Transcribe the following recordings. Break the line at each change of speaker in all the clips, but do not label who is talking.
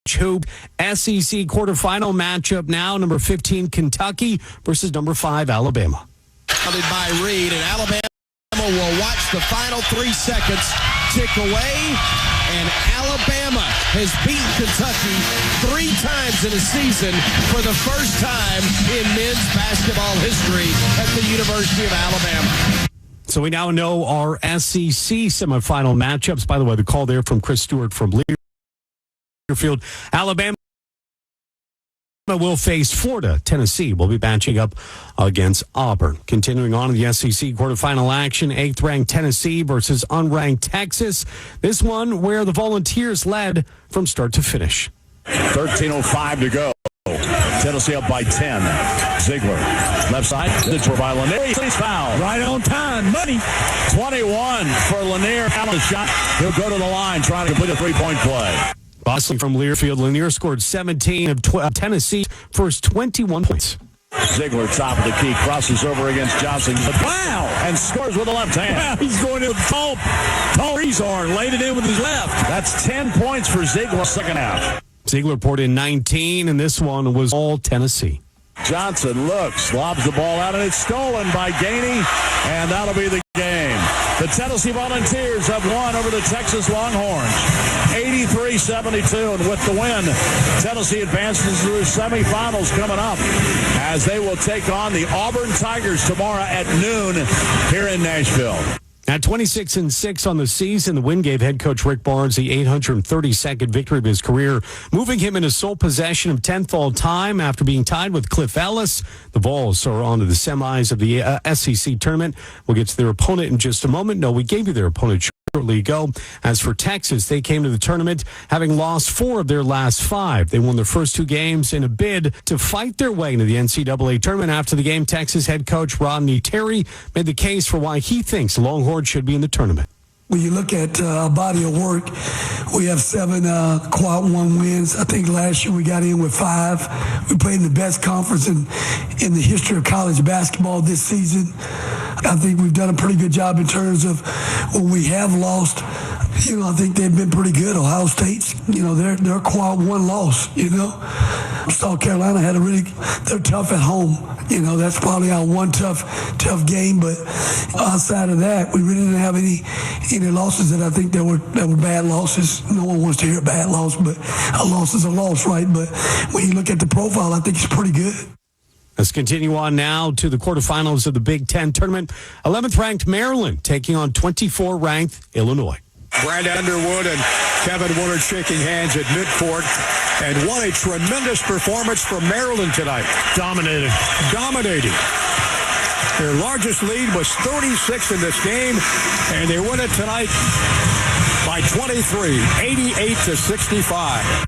Hoop SEC quarterfinal matchup now. Number 15 Kentucky versus number 5 Alabama.
By Reed, and Alabama will watch the final 3 seconds tick away, and Alabama has beaten Kentucky 3 times in a season for the first time in men's basketball history at the University of Alabama.
So we now know our SEC semifinal matchups. By the way, the call there from Chris Stewart from Learfield. Alabama will face Florida. Tennessee will be matching up against Auburn. Continuing on in the SEC quarterfinal action, 8th-ranked Tennessee versus unranked Texas. This one where the Volunteers led from start to finish.
13:05 to go. Tennessee up by 10. Ziegler, left side. It's for by Lanier. He's fouled.
Right on time. Money.
21 for Lanier. Out of the shot. He'll go to the line trying to complete a 3-point play.
Boston from Learfield. Lanier scored 17 of Tennessee's first 21 points.
Ziegler, top of the key, crosses over against Johnson.
Wow!
And scores with the left hand.
Wow, he's going to the tall Rezar, laid it in with his left.
That's 10 points for Ziegler second half.
Ziegler poured in 19, and this one was all Tennessee.
Johnson looks, lobs the ball out, and it's stolen by Gainey, and that'll be the game. The Tennessee Volunteers have won over the Texas Longhorns, 83-72, and with the win, Tennessee advances to the semifinals coming up as they will take on the Auburn Tigers tomorrow at noon here in Nashville.
At 26-6 on the season, the win gave head coach Rick Barnes the 832nd victory of his career, moving him into sole possession of 10th all-time after being tied with Cliff Ellis. The Vols are on to the semis of the SEC tournament. We'll get to their opponent in just a moment. No, we gave you their opponent shortly ago. As for Texas, they came to the tournament having lost 4 of their last 5. They won their first 2 games in a bid to fight their way into the NCAA tournament. After the game, Texas head coach Rodney Terry made the case for why he thinks the Longhorns should be in the tournament.
When you look at our body of work, we have 7 quad 1 wins. I think last year we got in with 5. We played in the best conference in the history of college basketball this season. I think we've done a pretty good job in terms of when we have lost. I think they've been pretty good. Ohio State's, they're a quad 1 loss, South Carolina they're tough at home. That's probably our one tough game. But outside of that, we really didn't have any losses that I think that were bad losses. No one wants to hear a bad loss, but a loss is a loss, right? But when you look at the profile, I think it's pretty good.
Let's continue on now to the quarterfinals of the Big Ten tournament. 11th-ranked Maryland taking on 24th-ranked Illinois.
Brad Underwood and Kevin Willard shaking hands at midcourt. And what a tremendous performance from Maryland tonight.
Dominating.
Their largest lead was 36 in this game, and they win it tonight by 23, 88-65.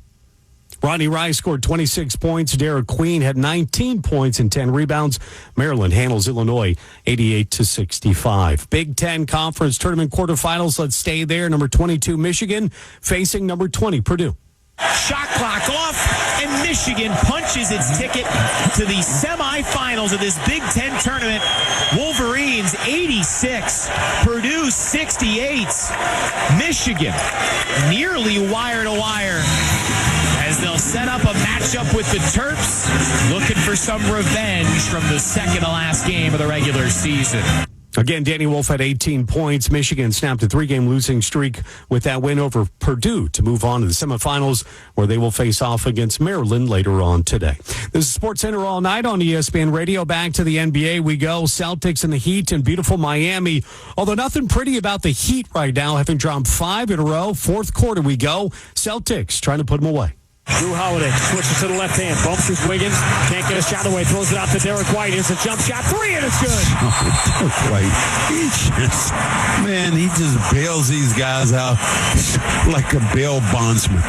Rodney Rice scored 26 points. Derek Queen had 19 points and 10 rebounds. Maryland handles Illinois 88-65. Big Ten Conference Tournament quarterfinals. Let's stay there. Number 22, Michigan, facing number 20, Purdue.
Shot clock off, and Michigan punches its ticket to the semifinals of this Big Ten tournament. Wolverines 86, Purdue 68. Michigan nearly wire to wire as they'll set up a matchup with the Terps, looking for some revenge from the second-to-last game of the regular season.
Again, Danny Wolf had 18 points. Michigan snapped a 3-game losing streak with that win over Purdue to move on to the semifinals, where they will face off against Maryland later on today. This is SportsCenter all night on ESPN Radio. Back to the NBA we go. Celtics and the Heat in beautiful Miami. Although nothing pretty about the Heat right now, having dropped 5 in a row. Fourth quarter we go. Celtics trying to put them away.
Drew Holiday switches to the left hand, bumps his Wiggins, can't get a shot away, throws it out to Derek White. Here's a jump shot, 3, and it's good.
Derek White, he just bails these guys out like a bail bondsman.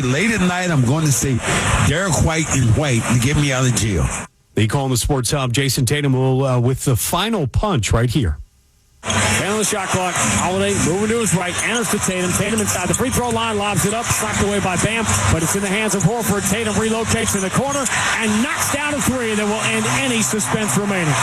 Late at night, I'm going to say Derek White and White to get me out of jail.
They call him the Sports Hub. Jason Tatum will with the final punch right here.
And on the shot clock, Holiday moving to his right, enters to Tatum. Tatum inside the free throw line, lobs it up, slapped away by Bam, but it's in the hands of Horford. Tatum relocates in the corner and knocks down a 3 that will end any suspense remaining.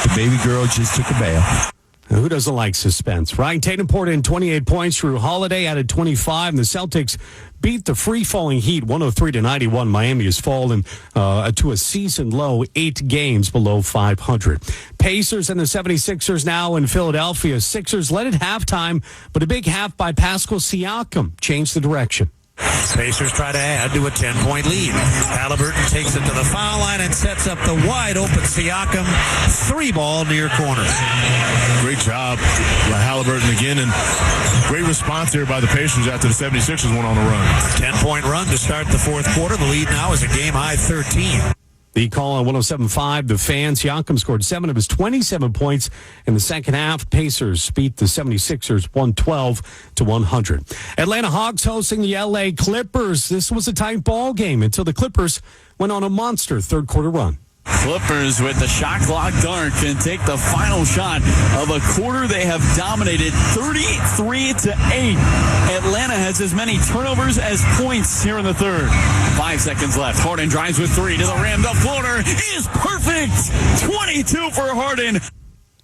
The baby girl just took a bath.
Who doesn't like suspense, right? Tatum poured in 28 points. Drew Holiday added 25, and the Celtics beat the free-falling Heat 103-91. Miami has fallen to a season-low 8 games below 500. Pacers and the 76ers now in Philadelphia. Sixers led at halftime, but a big half by Pascal Siakam changed the direction.
Pacers try to add to a 10-point lead. Halliburton takes it to the foul line and sets up the wide-open Siakam 3-ball near corner.
Great job by Halliburton again, and great response here by the Pacers after the 76ers went on a run.
10-point run to start the fourth quarter. The lead now is a game-high 13.
The call on 107.5, the fan. Siakam scored 7 of his 27 points in the second half. Pacers beat the 76ers 112-100. Atlanta Hawks hosting the LA Clippers. This was a tight ball game until the Clippers went on a monster third quarter run.
Clippers with the shot clock dark can take the final shot of a quarter. They have dominated 33-8. Atlanta has as many turnovers as points here in the third. 5 seconds left. Harden drives with 3 to the rim. The floater is perfect. 22 for Harden.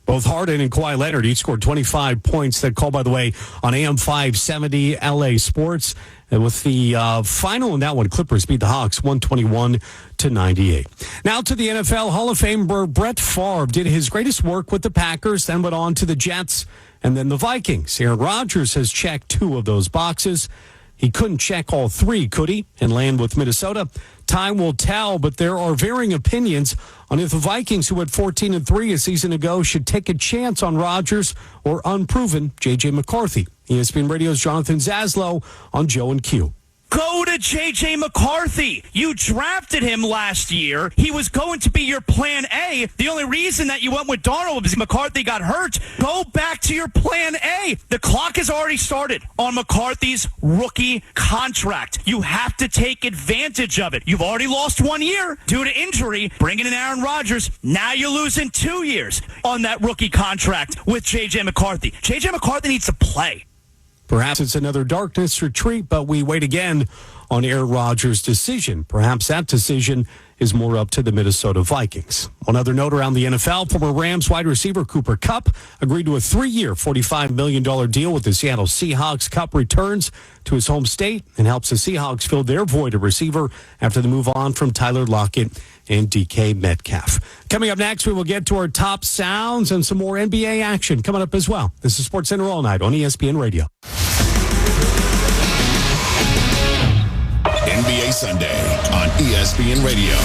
Both Harden and Kawhi Leonard each scored 25 points. That call, by the way, on AM 570 LA Sports. And with the final in that one, Clippers beat the Hawks 121-98. Now to the NFL. Hall of Famer Brett Favre did his greatest work with the Packers, then went on to the Jets and then the Vikings. Aaron Rodgers has checked 2 of those boxes. He couldn't check all 3, could he, and land with Minnesota? Time will tell, but there are varying opinions on if the Vikings, who had 14-3 a season ago, should take a chance on Rodgers or unproven J.J. McCarthy. ESPN Radio's Jonathan Zaslow on Joe and Q.
Go to J.J. McCarthy. You drafted him last year. He was going to be your plan A. The only reason that you went with Darnold was McCarthy got hurt. Go back to your plan A. The clock has already started on McCarthy's rookie contract. You have to take advantage of it. You've already lost 1 year due to injury. Bringing in Aaron Rodgers. Now you're losing 2 years on that rookie contract with J.J. McCarthy. J.J. McCarthy needs to play.
Perhaps it's another darkness retreat, but we wait again on Aaron Rodgers' decision. Perhaps that decision is more up to the Minnesota Vikings. One other note around the NFL, former Rams wide receiver Cooper Kupp agreed to a 3-year, $45 million deal with the Seattle Seahawks. Kupp returns to his home state and helps the Seahawks fill their void of receiver after the move on from Tyler Lockett and DK Metcalf. Coming up next, we will get to our top sounds and some more NBA action coming up as well. This is Sports Center All Night on ESPN Radio.
NBA Sunday on ESPN Radio.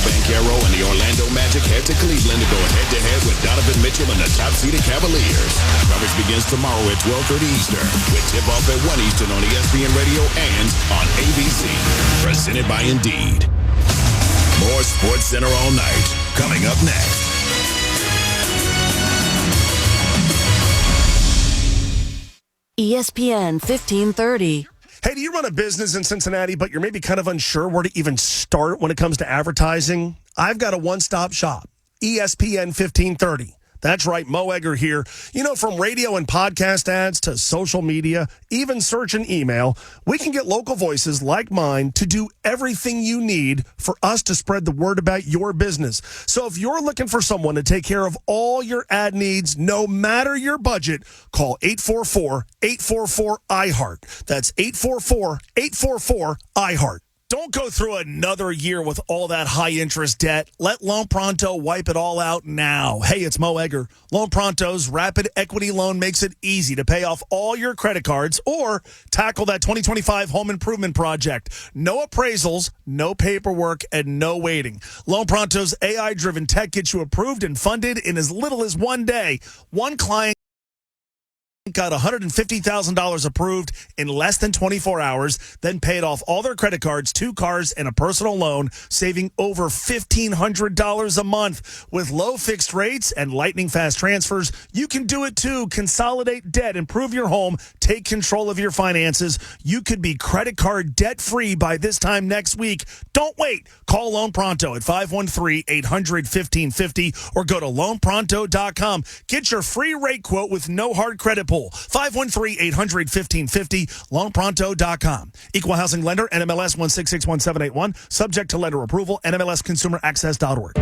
Banchero and the Orlando Magic head to Cleveland to go head-to-head with Donovan Mitchell and the top-seeded Cavaliers. Coverage begins tomorrow at 12:30 Eastern with tip-off at 1 Eastern on ESPN Radio and on ABC. Presented by Indeed. More Sports Center All Night coming up next.
ESPN 1530.
Hey, do you run a business in Cincinnati, but you're maybe kind of unsure where to even start when it comes to advertising? I've got a one-stop shop, ESPN 1530. That's right, Mo Egger here. You know, from radio and podcast ads to social media, even search and email, we can get local voices like mine to do everything you need for us to spread the word about your business. So if you're looking for someone to take care of all your ad needs, no matter your budget, call 844-844-iHeart. That's 844-844-iHeart. Don't go through another year with all that high-interest debt. Let Loan Pronto wipe it all out now. Hey, it's Mo Egger. Loan Pronto's rapid equity loan makes it easy to pay off all your credit cards or tackle that 2025 home improvement project. No appraisals, no paperwork, and no waiting. Loan Pronto's AI-driven tech gets you approved and funded in as little as 1 day. One client got $150,000 approved in less than 24 hours, then paid off all their credit cards, 2 cars, and a personal loan, saving over $1,500 a month. With low fixed rates and lightning fast transfers, you can do it too. Consolidate debt, improve your home, take control of your finances. You could be credit card debt-free by this time next week. Don't wait. Call Loan Pronto at 513-800-1550 or go to loanpronto.com. Get your free rate quote with no hard credit pull. 513-800-1550, loanpronto.com. Equal housing lender, NMLS 1661781, subject to lender approval, NMLSconsumeraccess.org.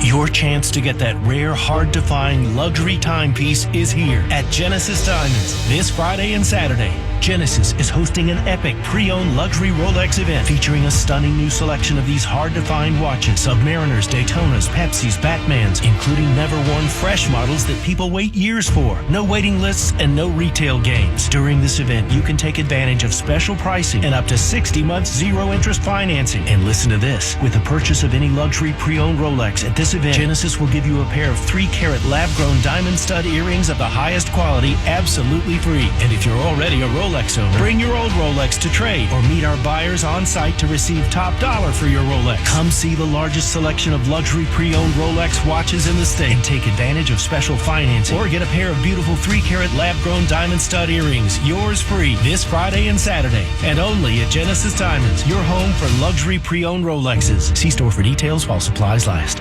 Your chance to get that rare, hard-to-find luxury timepiece is here at Genesis Diamonds this Friday and Saturday. Genesis is hosting an epic pre-owned luxury Rolex event featuring a stunning new selection of these hard-to-find watches, Submariners, Daytonas, Pepsis, Batmans, including never-worn fresh models that people wait years for. No waiting lists and no retail games. During this event, you can take advantage of special pricing and up to 60 months zero-interest financing. And listen to this. With the purchase of any luxury pre-owned Rolex at this event, Genesis will give you a pair of 3-carat lab-grown diamond stud earrings of the highest quality absolutely free. And if you're already a Rolex owner, bring your old Rolex to trade or meet our buyers on site to receive top dollar for your Rolex. Come see the largest selection of luxury pre-owned Rolex watches in the state and take advantage of special financing or get a pair of beautiful 3-carat lab-grown diamond stud earrings, yours free this Friday and Saturday, and only at Genesis Diamonds, your home for luxury pre-owned Rolexes. See store for details while supplies last.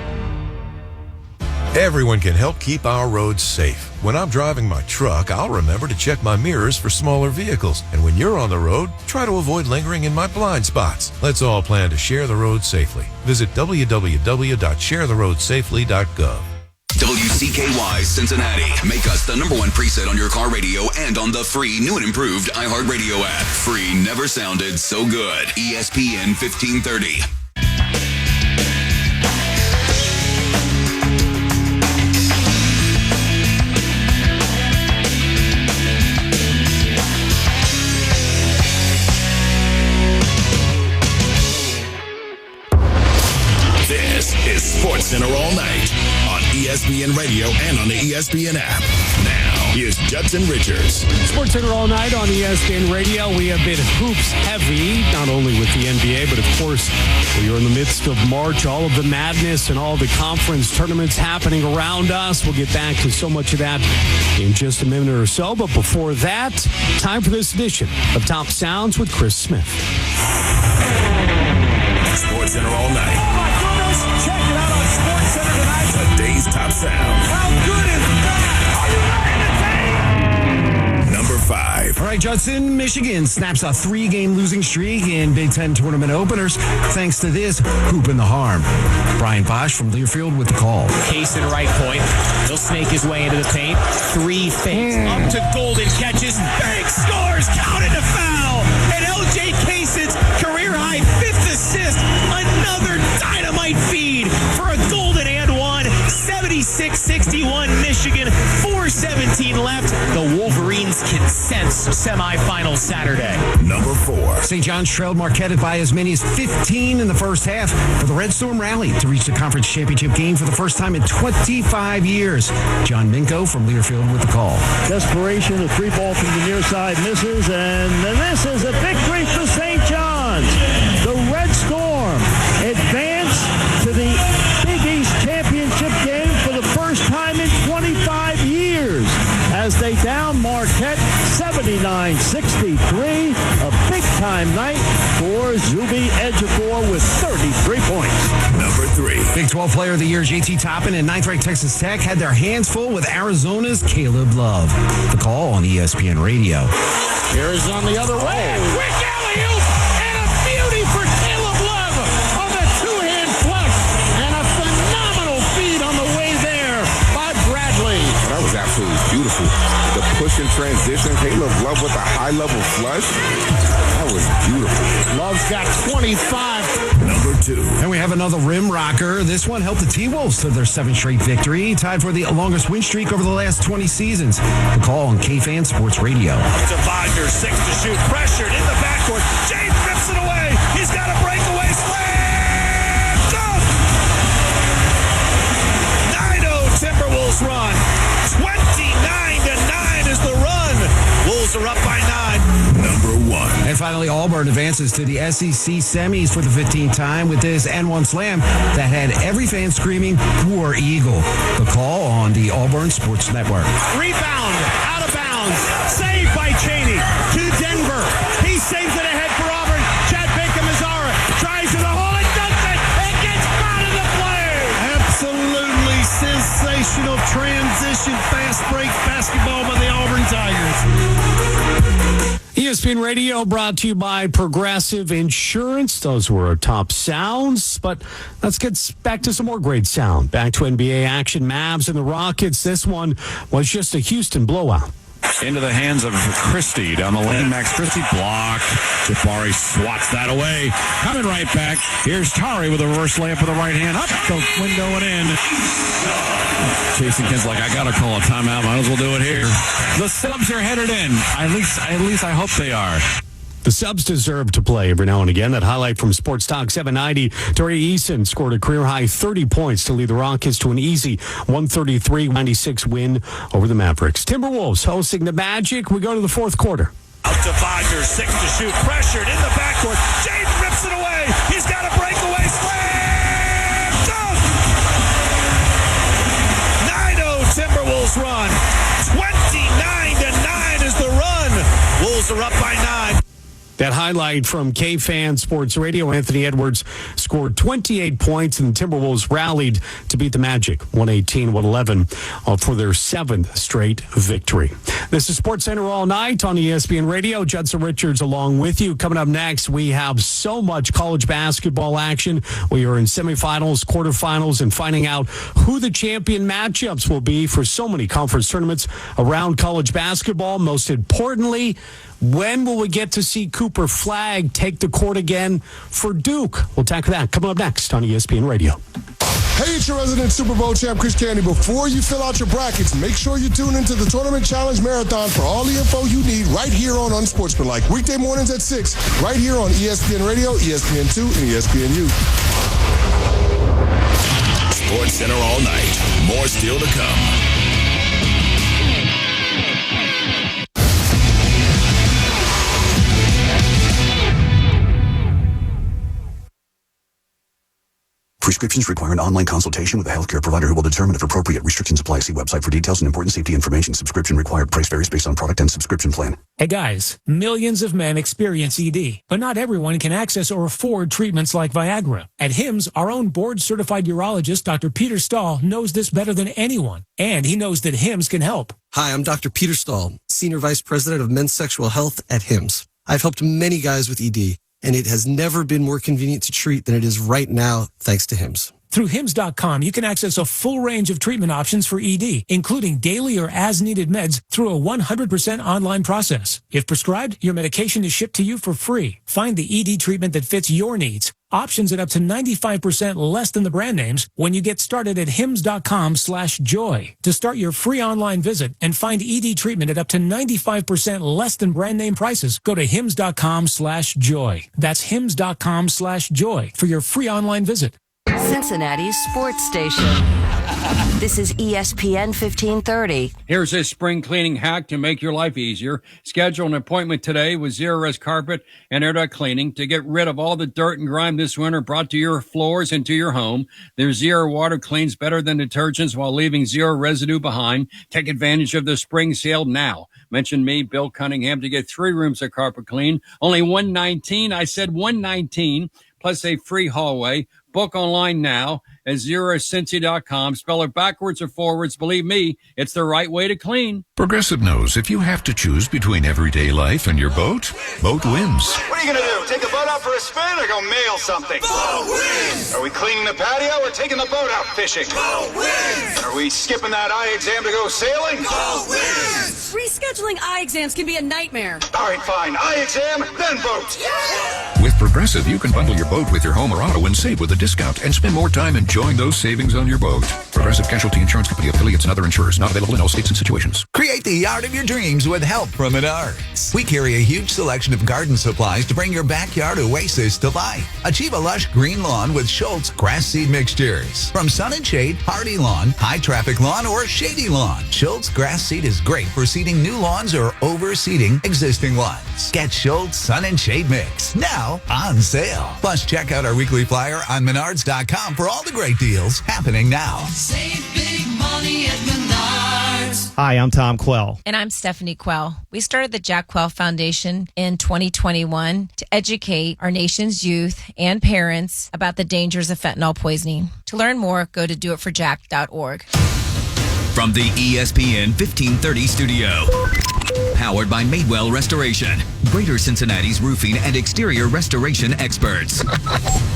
Everyone can help keep our roads safe. When I'm driving my truck, I'll remember to check my mirrors for smaller vehicles. And when you're on the road, try to avoid lingering in my blind spots. Let's all plan to share the road safely. Visit www.sharetheroadsafely.gov.
WCKY Cincinnati. Make us the #1 preset on your car radio and on the free new and improved iHeartRadio app. Free never sounded so good. ESPN 1530.
This is Sports Center all night on ESPN Radio and on the ESPN app. Now, here's Judson Richards.
Sports Center all night on ESPN Radio. We have been hoops heavy, not only with the NBA, but of course, we are in the midst of March, all of the madness and all the conference tournaments happening around us. We'll get back to so much of that in just a minute or so. But before that, time for this edition of Top Sounds with Chris Smith.
Sports Center all night.
Oh my goodness! Check it out on Sports Center tonight.
Today's top sound.
How good is that? Are you ready to take?
Number 5. All right, Judson, Michigan snaps a 3-game losing streak in Big Ten tournament openers thanks to this hoop in the harm. Brian Bosch from Learfield with the call.
Case and right point. He'll snake his way into the paint. 3 fakes. Up to Golden catches. Bank scores. Counted a foul. And LJ Case's career-high 5th assist. Another dynamite feed for a Golden and one. 76-61 Michigan. 4:17 left. The Wolverines can sense semifinal Saturday.
Number 4.
St. John's trailed Marquette by as many as 15 in the first half, but the Red Storm rallied to reach the conference championship game for the first time in 25 years. John Minko from Learfield with the call.
Desperation, a 3-ball from the near side misses, and this is a victory for St. John's. The Red Storm advance to the Big East championship game for the first time in 25 years as they down Marquette 79-63. A big-time night for Zuby Ejiofor with 33 points.
Number 3.
Big 12 Player of the Year J.T. Toppin and 9th-ranked Texas Tech had their hands full with Arizona's Caleb Love. The call on ESPN Radio.
Here's on the other way. Quick alley-oop and a beauty for Caleb Love on the 2-hand flush and a phenomenal feed on the way there by Bradley.
That was absolutely beautiful. The push and transition, Caleb Love with a high-level flush. That was beautiful.
Love's got 25.
Number 2.
And we have another rim rocker. This one helped the T-Wolves to their 7th straight victory, tied for the longest win streak over the last 20 seasons. The call on K-Fan Sports Radio.
To Wagner, 6 to shoot, pressured in the backcourt. James rips it away. He's got a breakaway slam. Dunk! 9-0 Timberwolves run. 29-9 is the run. Wolves are up by 9.
Number 1.
And finally, Auburn advances to the SEC semis for the 15th time with this N1 slam that had every fan screaming, "War Eagle." The call on the Auburn Sports Network.
Rebound, out of bounds, saved by Chaney to Denver. He saves it ahead for Auburn. Chad Baker-Mazzara tries to the hole and does it. It gets out of the play. Absolutely sensational transition fast break basketball by the Auburn Tigers.
ESPN Radio brought to you by Progressive Insurance. Those were our top sounds, but let's get back to some more great sound. Back to NBA action. Mavs and the Rockets. This one was just a Houston blowout.
Into the hands of Christie down the lane. Max Christie blocked. Jabari swats that away. Coming right back. Here's Tari with a reverse layup with the right hand. Up the window and in. Jason Kidd's like, I got to call a timeout. Might as well do it here. The subs are headed in. At least I hope they are.
The subs deserve to play every now and again. That highlight from Sports Talk 790. Tari Eason scored a career-high 30 points to lead the Rockets to an easy 133-96 win over the Mavericks. Timberwolves hosting the Magic. We go to the fourth quarter.
Out to Wagner, 6 to shoot. Pressured in the backcourt. Jaden rips it away. He's got a breakaway slam. Dunk! 9-0 Timberwolves run. 29-9 is the run. Wolves are up by 9.
That highlight from K-Fan Sports Radio, Anthony Edwards scored 28 points, and the Timberwolves rallied to beat the Magic 118-111 for their 7th straight victory. This is Sports Center all night on ESPN Radio. Judson Richards along with you. Coming up next, we have so much college basketball action. We are in semifinals, quarterfinals, and finding out who the champion matchups will be for so many conference tournaments around college basketball. Most importantly, when will we get to see Cooper Flagg take the court again for Duke? We'll tackle that coming up next on ESPN Radio.
Hey, it's your resident Super Bowl champ, Chris Candy. Before you fill out your brackets, make sure you tune into the Tournament Challenge Marathon for all the info you need right here on Unsportsmanlike. Weekday mornings at 6, right here on ESPN Radio, ESPN2, and ESPNU.
Sports Center all night. More still to come.
Prescriptions require an online consultation with a healthcare provider who will determine if appropriate. Restrictions apply. See website for details and important safety information. Subscription required. Price varies based on product and subscription plan.
Hey guys, millions of men experience ED, but not everyone can access or afford treatments like Viagra. At HIMSS, our own board-certified urologist, Dr. Peter Stahl, knows this better than anyone, and he knows that HIMSS can help.
Hi, I'm Dr. Peter Stahl, Senior Vice President of Men's Sexual Health at HIMSS. I've helped many guys with ED, and it has never been more convenient to treat than it is right now, thanks to HIMSS.
Through HIMSS.com, you can access a full range of treatment options for ED, including daily or as-needed meds through a 100% online process. If prescribed, your medication is shipped to you for free. Find the ED treatment that fits your needs. Options at up to 95% less than the brand names when you get started at hims.com/joy. To start your free online visit and find ED treatment at up to 95% less than brand name prices, go to hims.com/joy. That's hims.com/joy for your free online visit.
Cincinnati's sports station. This is ESPN 1530.
Here's a spring cleaning hack to make your life easier. Schedule an appointment today with Zero Rest Carpet and Air Duct Cleaning to get rid of all the dirt and grime this winter brought to your floors and to your home. Their Zero Water cleans better than detergents while leaving zero residue behind. Take advantage of the spring sale now. Mention me, Bill Cunningham, to get 3 rooms of carpet clean. Only $119. I said $119 plus a free hallway. Book online now at ZeroCincy.com. Spell it backwards or forwards. Believe me, it's the right way to clean.
Progressive knows if you have to choose between everyday life and your boat, boat wins.
What are you going to do? Take the boat out for a spin or go mail something? Boat wins! Are we cleaning the patio or taking the boat out fishing? Boat wins! Are we skipping that eye exam to go sailing? Boat wins!
Rescheduling eye exams can be a nightmare.
All right, fine. Eye exam, then boat.
Yeah! With Progressive, you can bundle your boat with your home or auto and save with a discount and spend more time enjoying those savings on your boat. Progressive Casualty Insurance Company, affiliates, and other insurers. Not available in all states and situations.
Create the yard of your dreams with help from Menards. We carry a huge selection of garden supplies to bring your backyard oasis to life. Achieve a lush green lawn with Schultz grass seed mixtures. From sun and shade, hardy lawn, high traffic lawn, or shady lawn, Schultz grass seed is great for seeding new lawns or overseeding existing ones. Get Schultz Sun and Shade Mix now on sale. Plus, check out our weekly flyer on Menards.com for all the great deals happening now.
Save big money at Menards.
Hi, I'm Tom Quell.
And I'm Stephanie Quell. We started the Jack Quell Foundation in 2021 to educate our nation's youth and parents about the dangers of fentanyl poisoning. To learn more, go to doitforjack.org.
From the ESPN 1530 studio, powered by Madewell Restoration. Greater Cincinnati's roofing and exterior restoration experts.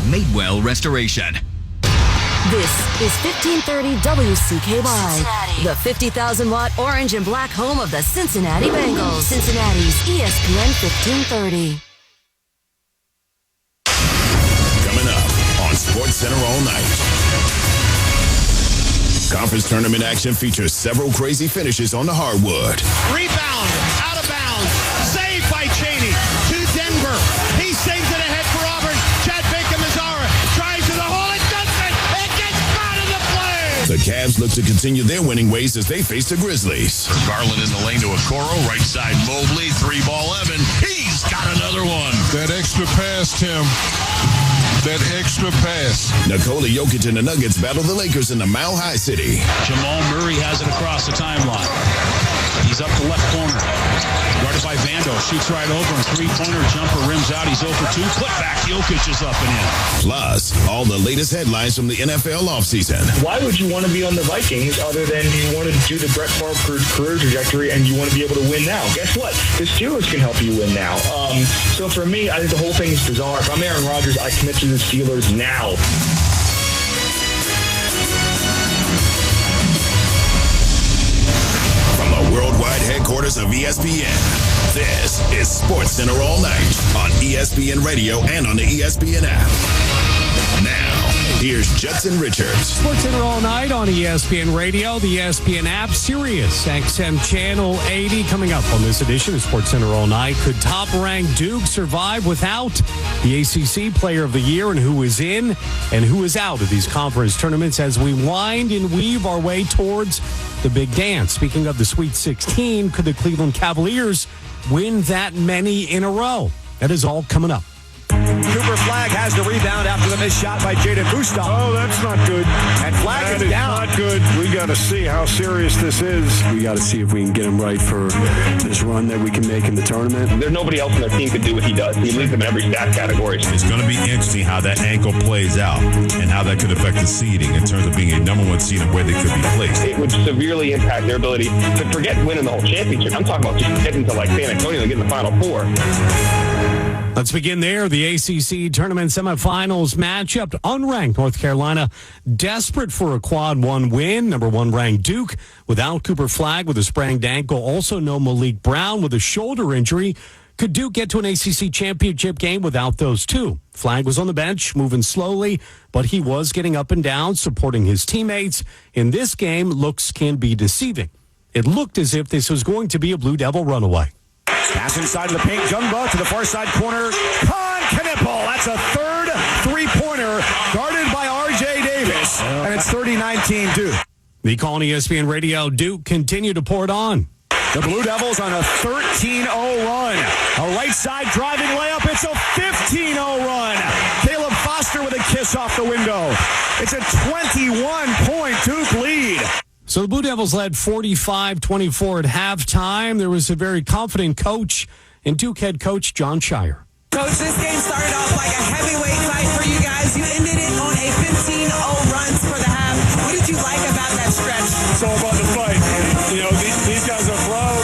Madewell Restoration.
This is 1530 WCKY,
Cincinnati.
the 50,000-watt orange and black home of the Cincinnati Bengals. Cincinnati's ESPN 1530.
Coming up on SportsCenter all night. Conference tournament action features several crazy finishes on the hardwood.
Rebound, out of bounds, saved by Cheney to Denver. He saves it ahead for Auburn. Chad Baker-Mazzara drives to the hole. It doesn't. It gets out of the play.
The Cavs look to continue their winning ways as they face the Grizzlies.
Garland in the lane to Okoro. Right side, Mobley. 3-ball Evan. He's got another one.
That extra pass, Tim. That extra pass.
Nikola Jokic and the Nuggets battle the Lakers in the Mile High City.
Jamal Murray has it across the timeline. He's up the left corner. Guarded by Vando. Shoots right over him. Three-pointer jumper rims out. He's 0 for 2. Putback. Jokic is up and in.
Plus, all the latest headlines from the NFL offseason.
Why would you want to be on the Vikings other than you want to do the Brett Favre career trajectory and you want to be able to win now? Guess what? The Steelers can help you win now. So for me, I think the whole thing is bizarre. If I'm Aaron Rodgers, I commit to the Steelers now.
From the worldwide headquarters of ESPN, this is SportsCenter all night on ESPN Radio and on the ESPN app. Now, here's Judson Richards.
SportsCenter all night on ESPN Radio, the ESPN app, Sirius XM Channel 80. Coming up on this edition of SportsCenter all night, could top-ranked Duke survive without the ACC Player of the Year, and who is in and who is out of these conference tournaments as we wind and weave our way towards the big dance? Speaking of the Sweet 16, could the Cleveland Cavaliers win that many in a row? That is all coming up.
Cooper Flagg has the rebound after the missed shot by Jaden Bustad.
Oh, that's not good.
And Flagg is down.
Not good. We got to see how serious this is. We got to see if we can get him right for this run that we can make in the tournament.
There's nobody else on their team could do what he does. He leads them in every stat category.
It's going to be interesting how that ankle plays out and how that could affect the seeding in terms of being a number one seed and where they could be placed.
It would severely impact their ability to forget winning the whole championship. I'm talking about just getting to like San Antonio and getting the Final Four.
Let's begin there. The ACC tournament semifinals matchup. Unranked North Carolina, desperate for a quad one win. Number one ranked Duke without Cooper Flagg with a sprained ankle. Also no Malik Brown with a shoulder injury. Could Duke get to an ACC championship game without those two? Flagg was on the bench, moving slowly, but he was getting up and down, supporting his teammates. In this game, looks can be deceiving. It looked as if this was going to be a Blue Devil runaway.
Pass inside of the paint. Jungba to the far side corner. Con Knipple. That's a third three-pointer guarded by R.J. Davis. And it's 30-19 Duke.
The call on ESPN Radio, Duke continue to pour it on.
The Blue Devils on a 13-0 run. A right side driving layup. It's a 15-0 run. Caleb Foster with a kiss off the window. It's a 21-point Duke lead.
So the Blue Devils led 45-24 at halftime. There was a very confident coach and Duke head coach John Shire.
Coach, this game started off like a heavyweight fight for you guys. You ended it on a 15-0 run for the half. What did you like about that stretch?
It's all about the fight. You know, these guys are proud,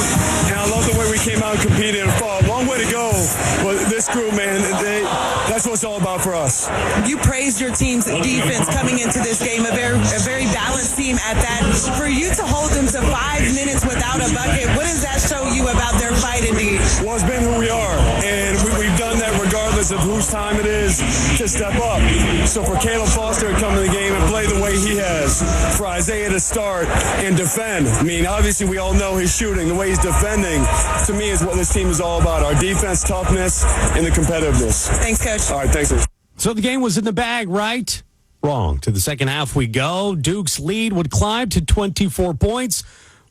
and I love the way we came out and competed and fought. Long way to go, but this group, man, that's what it's all about for us.
You praised your team's defense coming into this game, a very balanced team at that. For you to hold them to 5 minutes without a bucket, what does that show you about their fight indeed?
Well, it's been who we are, and we've done that regardless of whose time it is to step up. So for Caleb Foster to come in the game and play the way he has, for Isaiah to start and defend. I mean, obviously we all know his shooting, the way he's defending, to me is what this team is all about. Our defense, toughness, and the competitiveness.
Thanks, Coach.
All right, thanks.
So the game was in the bag, right? Wrong. To the second half we go. Duke's lead would climb to 24 points,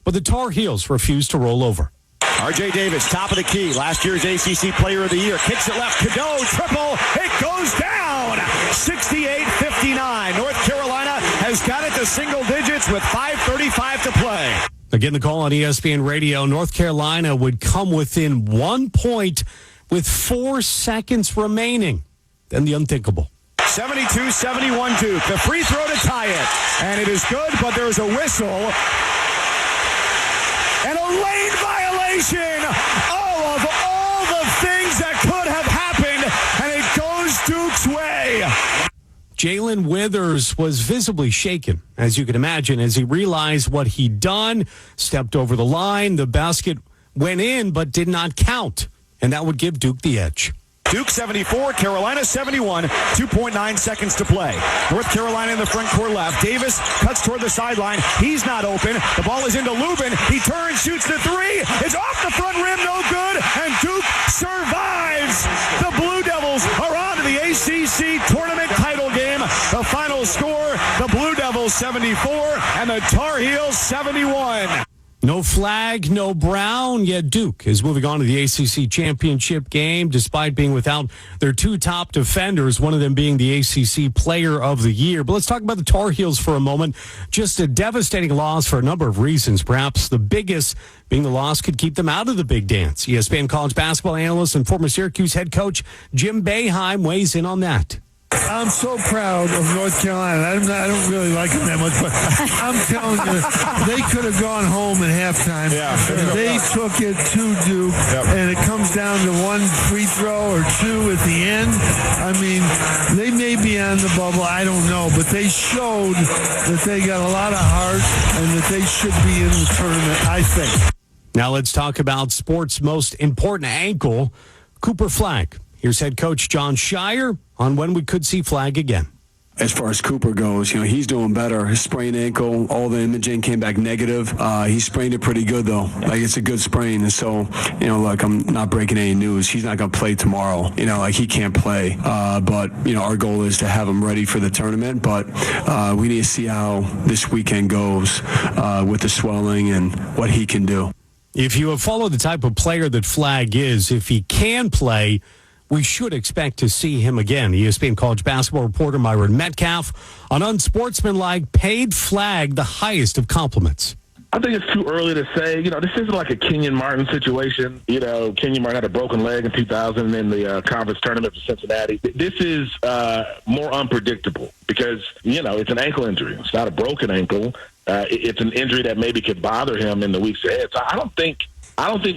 but the Tar Heels refused to roll over.
R.J. Davis, top of the key. Last year's ACC Player of the Year. Kicks it left. Cadeau, triple. It goes down. 68-59. North Carolina has got it to single digits with 5:35 to play.
Again, the call on ESPN Radio. North Carolina would come within 1 point with 4 seconds remaining. Then the unthinkable.
72-71 Duke. The free throw to tie it. And it is good, but there's a whistle. And a lane violation. Oh, of all the things
Jalen Withers was visibly shaken, as you can imagine, as he realized what he'd done, stepped over the line. The basket went in but did not count, and that would give Duke the edge.
Duke 74, Carolina 71, 2.9 seconds to play. North Carolina in the front court left. Davis cuts toward the sideline. He's not open. The ball is into Lubin. He turns, shoots the three. It's off the front rim, no good, and Duke survives. The Blue Devils are on to the ACC tournament title game. The final score, the Blue Devils 74 and the Tar Heels 71.
No flag, no Brown, yet Duke is moving on to the ACC championship game despite being without their two top defenders, one of them being the ACC Player of the Year. But let's talk about the Tar Heels for a moment. Just a devastating loss for a number of reasons, perhaps the biggest being the loss could keep them out of the big dance. ESPN college basketball analyst and former Syracuse head coach Jim Boeheim weighs in on that.
I'm so proud of North Carolina. I don't really like them that much, but I'm telling you, they could have gone home at halftime. Yeah. They took it to Duke, and it comes down to one free throw or two at the end. I mean, they may be on the bubble, I don't know, but they showed that they got a lot of heart and that they should be in the tournament, I think.
Now let's talk about sports' most important ankle, Cooper Flagg. Here's head coach John Shire on when we could see Flagg again.
As far as Cooper goes, he's doing better. His sprained ankle, all the imaging came back negative. He sprained it pretty good, though. It's a good sprain. And so, look, I'm not breaking any news. He's not going to play tomorrow. He can't play. But, our goal is to have him ready for the tournament. But we need to see how this weekend goes with the swelling and what he can do.
If you have followed the type of player that Flagg is, if he can play, we should expect to see him again. ESPN college basketball reporter Myron Metcalf on unsportsmanlike paid Flagg the highest of compliments.
I think it's too early to say. This isn't like a Kenyon Martin situation. Kenyon Martin had a broken leg in 2000 in the conference tournament for Cincinnati. This is more unpredictable because, it's an ankle injury. It's not a broken ankle. It's an injury that maybe could bother him in the weeks ahead. So I don't think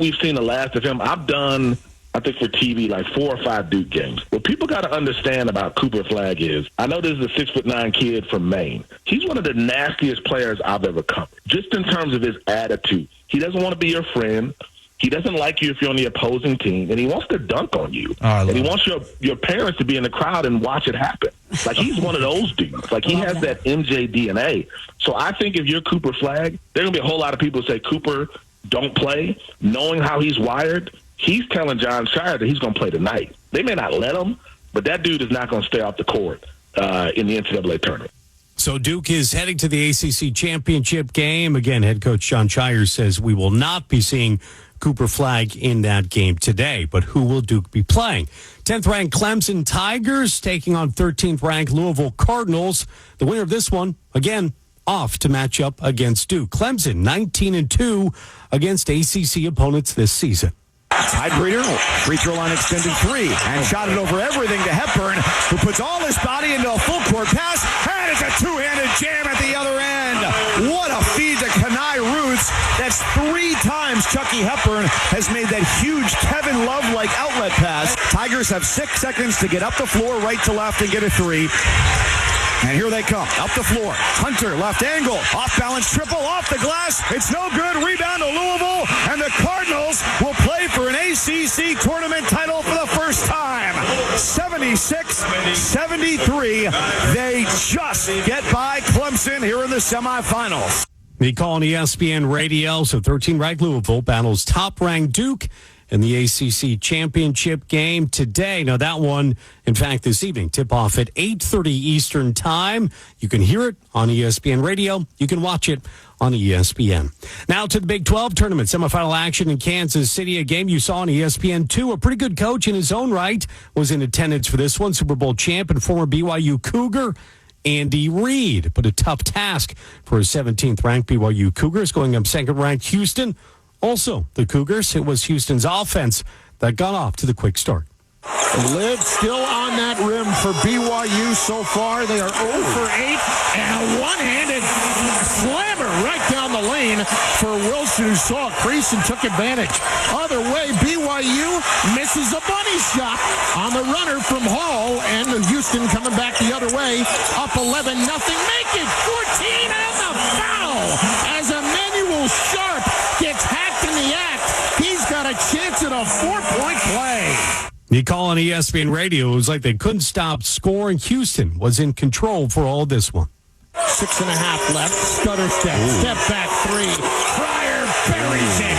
we've seen the last of him. I've done, I think for TV, like 4 or 5 Duke games. What people got to understand about Cooper Flagg is, I know this is a 6'9" kid from Maine. He's one of the nastiest players I've ever covered, just in terms of his attitude. He doesn't want to be your friend. He doesn't like you if you're on the opposing team, and he wants to dunk on you. And he wants your parents to be in the crowd and watch it happen. Like, he's one of those dudes. Like, he has that MJ DNA. So I think if you're Cooper Flagg, there are going to be a whole lot of people who say, Cooper, don't play. Knowing how he's wired, he's telling John Shire that he's going to play tonight. They may not let him, but that dude is not going to stay off the court in the NCAA tournament.
So Duke is heading to the ACC championship game. Again, head coach John Shire says we will not be seeing Cooper Flagg in that game today. But who will Duke be playing? 10th-ranked Clemson Tigers taking on 13th-ranked Louisville Cardinals. The winner of this one, again, off to match up against Duke. Clemson 19-2 against ACC opponents this season.
Tiebreaker, free throw line extended 3, and shot it over everything to Hepburn, who puts all his body into a full court pass, and it's a two-handed jam at the other end. What a feed to Kenai Roots. That's 3 times Chucky Hepburn has made that huge Kevin Love-like outlet pass. Tigers have 6 seconds to get up the floor, right to left, and get a 3. And here they come, up the floor. Hunter, left angle, off-balance triple, off the glass. It's no good. Rebound to Louisville, and the Cardinals will play for an ACC tournament title for the first time. 76-73. They just get by Clemson here in the semifinals.
The call on ESPN Radio, so 13th-ranked Louisville battles top-ranked Duke in the ACC championship game today. Now, that one, in fact, this evening, tip-off at 8:30 Eastern Time. You can hear it on ESPN Radio. You can watch it on ESPN. Now to the Big 12 tournament, semifinal action in Kansas City, a game you saw on ESPN2. A pretty good coach in his own right was in attendance for this one, Super Bowl champ and former BYU Cougar Andy Reid. But a tough task for his 17th-ranked BYU Cougars going up second-ranked Houston. Also, the Cougars, it was Houston's offense that got off to the quick start.
Live still on that rim for BYU so far. They are 0 for 8 and a one-handed slammer right down the lane for Wilson, who saw a crease and took advantage. Other way, BYU misses a bunny shot on the runner from Hall, and Houston coming back the other way, up 11-0. Make it 14 and the foul as Emmanuel Sharp gets hacked in the act. He's got a chance at a 4-point play.
You call on ESPN radio, it was like they couldn't stop scoring. Houston was in control for all this one.
6.5 left. Stutter step. Step back three. Cryer buries it.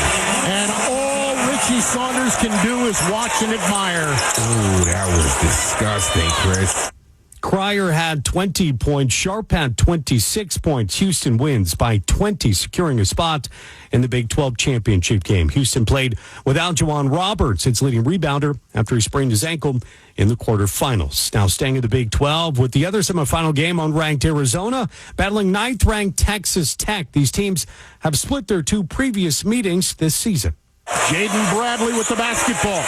And all Richie Saunders can do is watch and admire.
Ooh, that was disgusting, Chris.
Cryer had 20 points. Sharp had 26 points. Houston wins by 20, securing a spot in the Big 12 championship game. Houston played without Juwan Roberts, its leading rebounder, after he sprained his ankle in the quarterfinals. Now staying in the Big 12 with the other semifinal game, unranked Arizona battling 9th-ranked Texas Tech. These teams have split their 2 previous meetings this season.
Jaden Bradley with the basketball.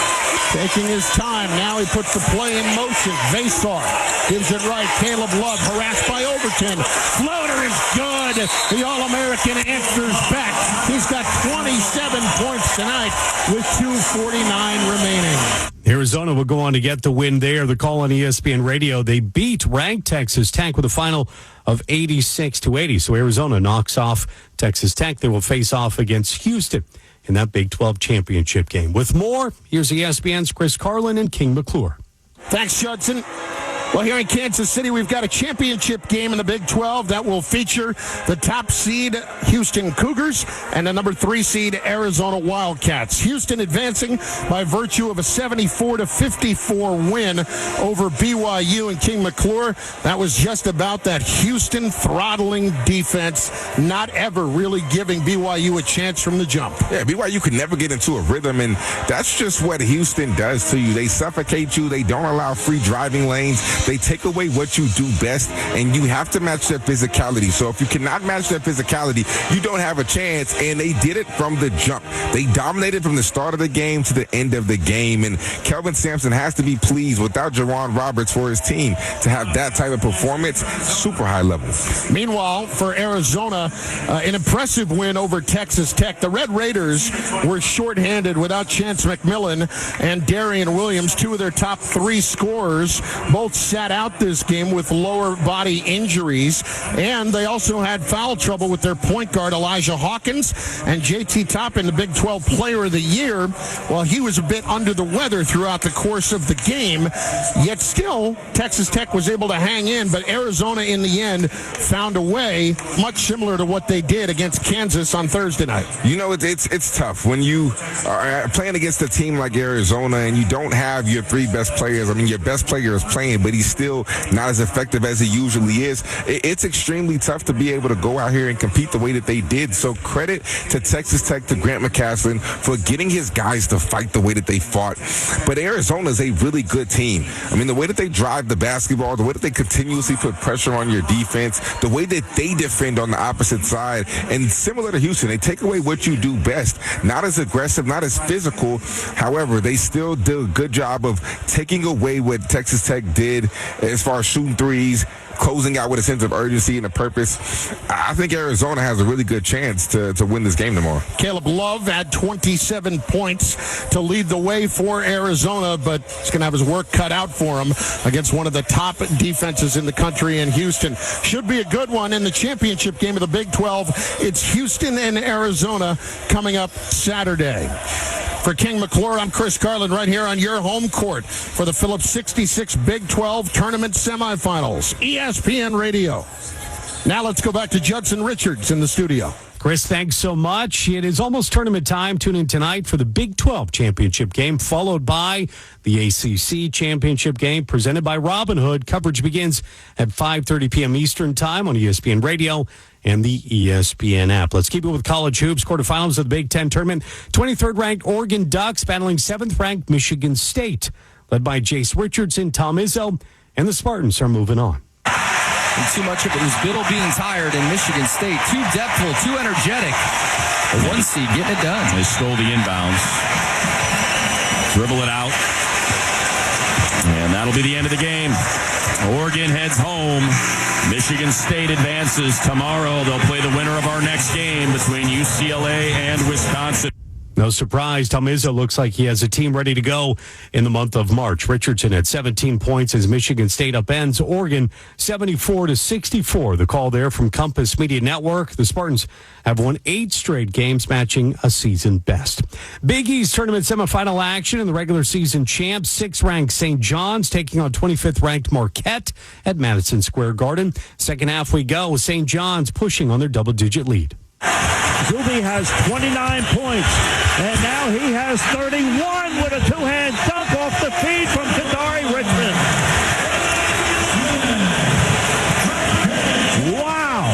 Taking his time. Now he puts the play in motion. Vasar gives it right. Caleb Love harassed by Overton. Floater is good. The All-American answers back. He's got 27 points tonight with 2:49 remaining.
Arizona will go on to get the win there. The call on ESPN radio. They beat ranked Texas Tech with a final of 86-80. So Arizona knocks off Texas Tech. They will face off against Houston in that Big 12 championship game. With more, here's ESPN's Chris Carlin and King McClure.
Thanks, Judson. Well, here in Kansas City, we've got a championship game in the Big 12 that will feature the top seed Houston Cougars and the number 3 seed Arizona Wildcats. Houston advancing by virtue of a 74-54 win over BYU and King McClure. That was just about that Houston throttling defense, not ever really giving BYU a chance from the jump.
Yeah, BYU could never get into a rhythm, and that's just what Houston does to you. They suffocate you. They don't allow free driving lanes. They take away what you do best, and you have to match their physicality. So if you cannot match their physicality, you don't have a chance, and they did it from the jump. They dominated from the start of the game to the end of the game, and Kelvin Sampson has to be pleased without Juwan Roberts for his team to have that type of performance, super high level.
Meanwhile, for Arizona, an impressive win over Texas Tech. The Red Raiders were shorthanded without Chance McMillan and Darian Williams, 2 of their top 3 scorers. Both sat out this game with lower body injuries, and they also had foul trouble with their point guard Elijah Hawkins, and JT Toppin, the Big 12 Player of the Year. Well, he was a bit under the weather throughout the course of the game, yet still Texas Tech was able to hang in, but Arizona in the end found a way, much similar to what they did against Kansas on Thursday night.
You know, it's tough when you are playing against a team like Arizona and you don't have your 3 best players. I mean, your best player is playing, but he's still not as effective as he usually is. It's extremely tough to be able to go out here and compete the way that they did. So credit to Texas Tech, to Grant McCasland, for getting his guys to fight the way that they fought. But Arizona is a really good team. I mean, the way that they drive the basketball, the way that they continuously put pressure on your defense, the way that they defend on the opposite side, and similar to Houston, they take away what you do best. Not as aggressive, not as physical. However, they still do a good job of taking away what Texas Tech did as far as shooting threes, closing out with a sense of urgency and a purpose. I think Arizona has a really good chance to win this game tomorrow.
Caleb Love had 27 points to lead the way for Arizona, but he's going to have his work cut out for him against one of the top defenses in the country in Houston. Should be a good one in the championship game of the Big 12. It's Houston and Arizona coming up Saturday. For King McClure, I'm Chris Carlin right here on your home court for the Phillips 66 Big 12 Tournament Semifinals. ESPN Radio. Now let's go back to Judson Richards in the studio.
Chris, thanks so much. It is almost tournament time. Tune in tonight for the Big 12 championship game, followed by the ACC championship game presented by Robinhood. Coverage begins at 5:30 p.m. Eastern Time on ESPN Radio and the ESPN app. Let's keep it with college hoops. Quarterfinals of the Big 10 tournament. 23rd ranked Oregon Ducks battling 7th ranked Michigan State, led by Jace Richardson, Tom Izzo, and the Spartans are moving on.
And too much of it was Biddle being tired in Michigan State. Too depthful, too energetic. The 1 seed getting it done.
They stole the inbounds. Dribble it out. that'll be the end of the game. Oregon heads home. Michigan State advances. Tomorrow they'll play the winner of our next game between UCLA and Wisconsin.
No surprise, Tom Izzo looks like he has a team ready to go in the month of March. Richardson at 17 points as Michigan State upends Oregon 74-64. The call there from Compass Media Network. The Spartans have won 8 straight games, matching a season best. Big East tournament semifinal action in the regular season champs. 6th-ranked St. John's taking on 25th-ranked Marquette at Madison Square Garden. Second half we go. St. John's pushing on their double-digit lead.
Zuby has 29 points, and now he has 31 with a two-hand dunk off the feed from Kadari Richmond. Wow.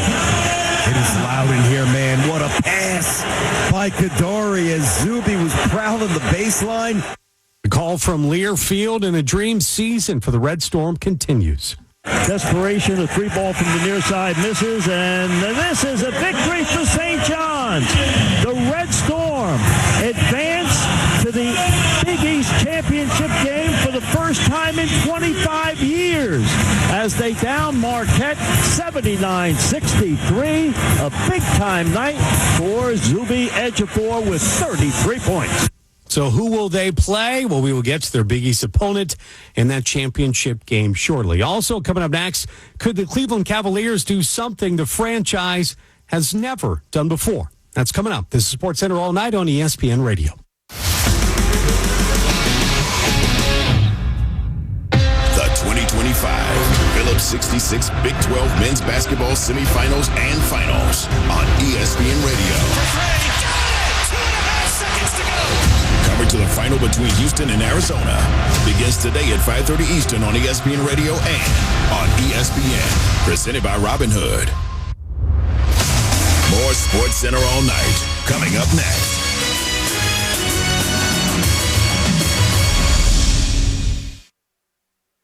It is loud in here, man. What a pass by Kadari as Zuby was prowling the baseline.
The call from Learfield, and a dream season for the Red Storm continues.
Desperation, a 3-ball from the near side misses, and this is a victory for St. John's. The Red Storm advance to the Big East Championship game for the first time in 25 years as they down Marquette 79-63. A big-time night for Zuby Ejiofor with 33 points.
So who will they play? Well, we will get to their Big East opponent in that championship game shortly. Also coming up next, could the Cleveland Cavaliers do something the franchise has never done before? That's coming up. This is SportsCenter All Night on ESPN Radio.
The 2025 Phillips 66 Big 12 Men's Basketball Semifinals and Finals on ESPN Radio. Coverage to the final between Houston and Arizona begins today at 5:30 Eastern on ESPN Radio and on ESPN. Presented by Robinhood. More SportsCenter All Night coming up next.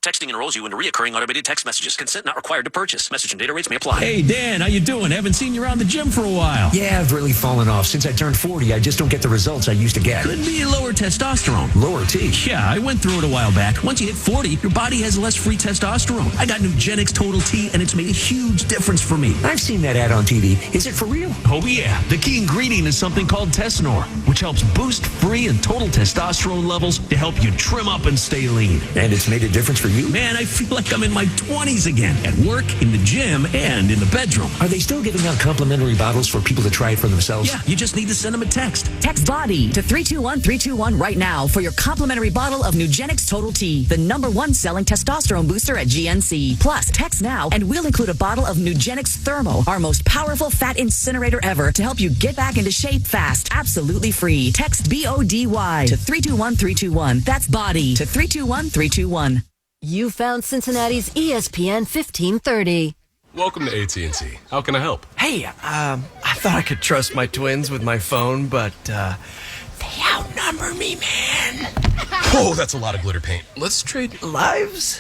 Texting enrolls you into reoccurring automated text messages. Consent not required to purchase. Message and data rates may apply.
Hey, Dan, how you doing? Haven't seen you around the gym for a while.
Yeah, I've really fallen off. Since I turned 40, I just don't get the results I used to get.
Could be lower testosterone.
Lower T?
Yeah, I went through it a while back. Once you hit 40, your body has less free testosterone. I got Nugenix Total T, and it's made a huge difference for me.
I've seen that ad on TV. Is it for real?
Oh, yeah. The key ingredient is something called Tesnor, which helps boost free and total testosterone levels to help you trim up and stay lean.
And it's made a difference for you?
Man, I feel like I'm in my 20s again, at work, in the gym, and in the bedroom.
Are they still giving out complimentary bottles for people to try it for themselves?
Yeah, you just need to send them a text.
Text BODY to 321-321 right now for your complimentary bottle of Nugenix Total T, the #1 selling testosterone booster at GNC. Plus, text now and we'll include a bottle of Nugenix Thermo, our most powerful fat incinerator ever, to help you get back into shape fast, absolutely free. Text BODY to 321-321. That's BODY to 321-321.
You found Cincinnati's ESPN 1530.
Welcome to AT&T. How can I help?
Hey, I thought I could trust my twins with my phone, but they outnumber me, man.
Whoa, that's a lot of glitter paint. Let's trade
lives.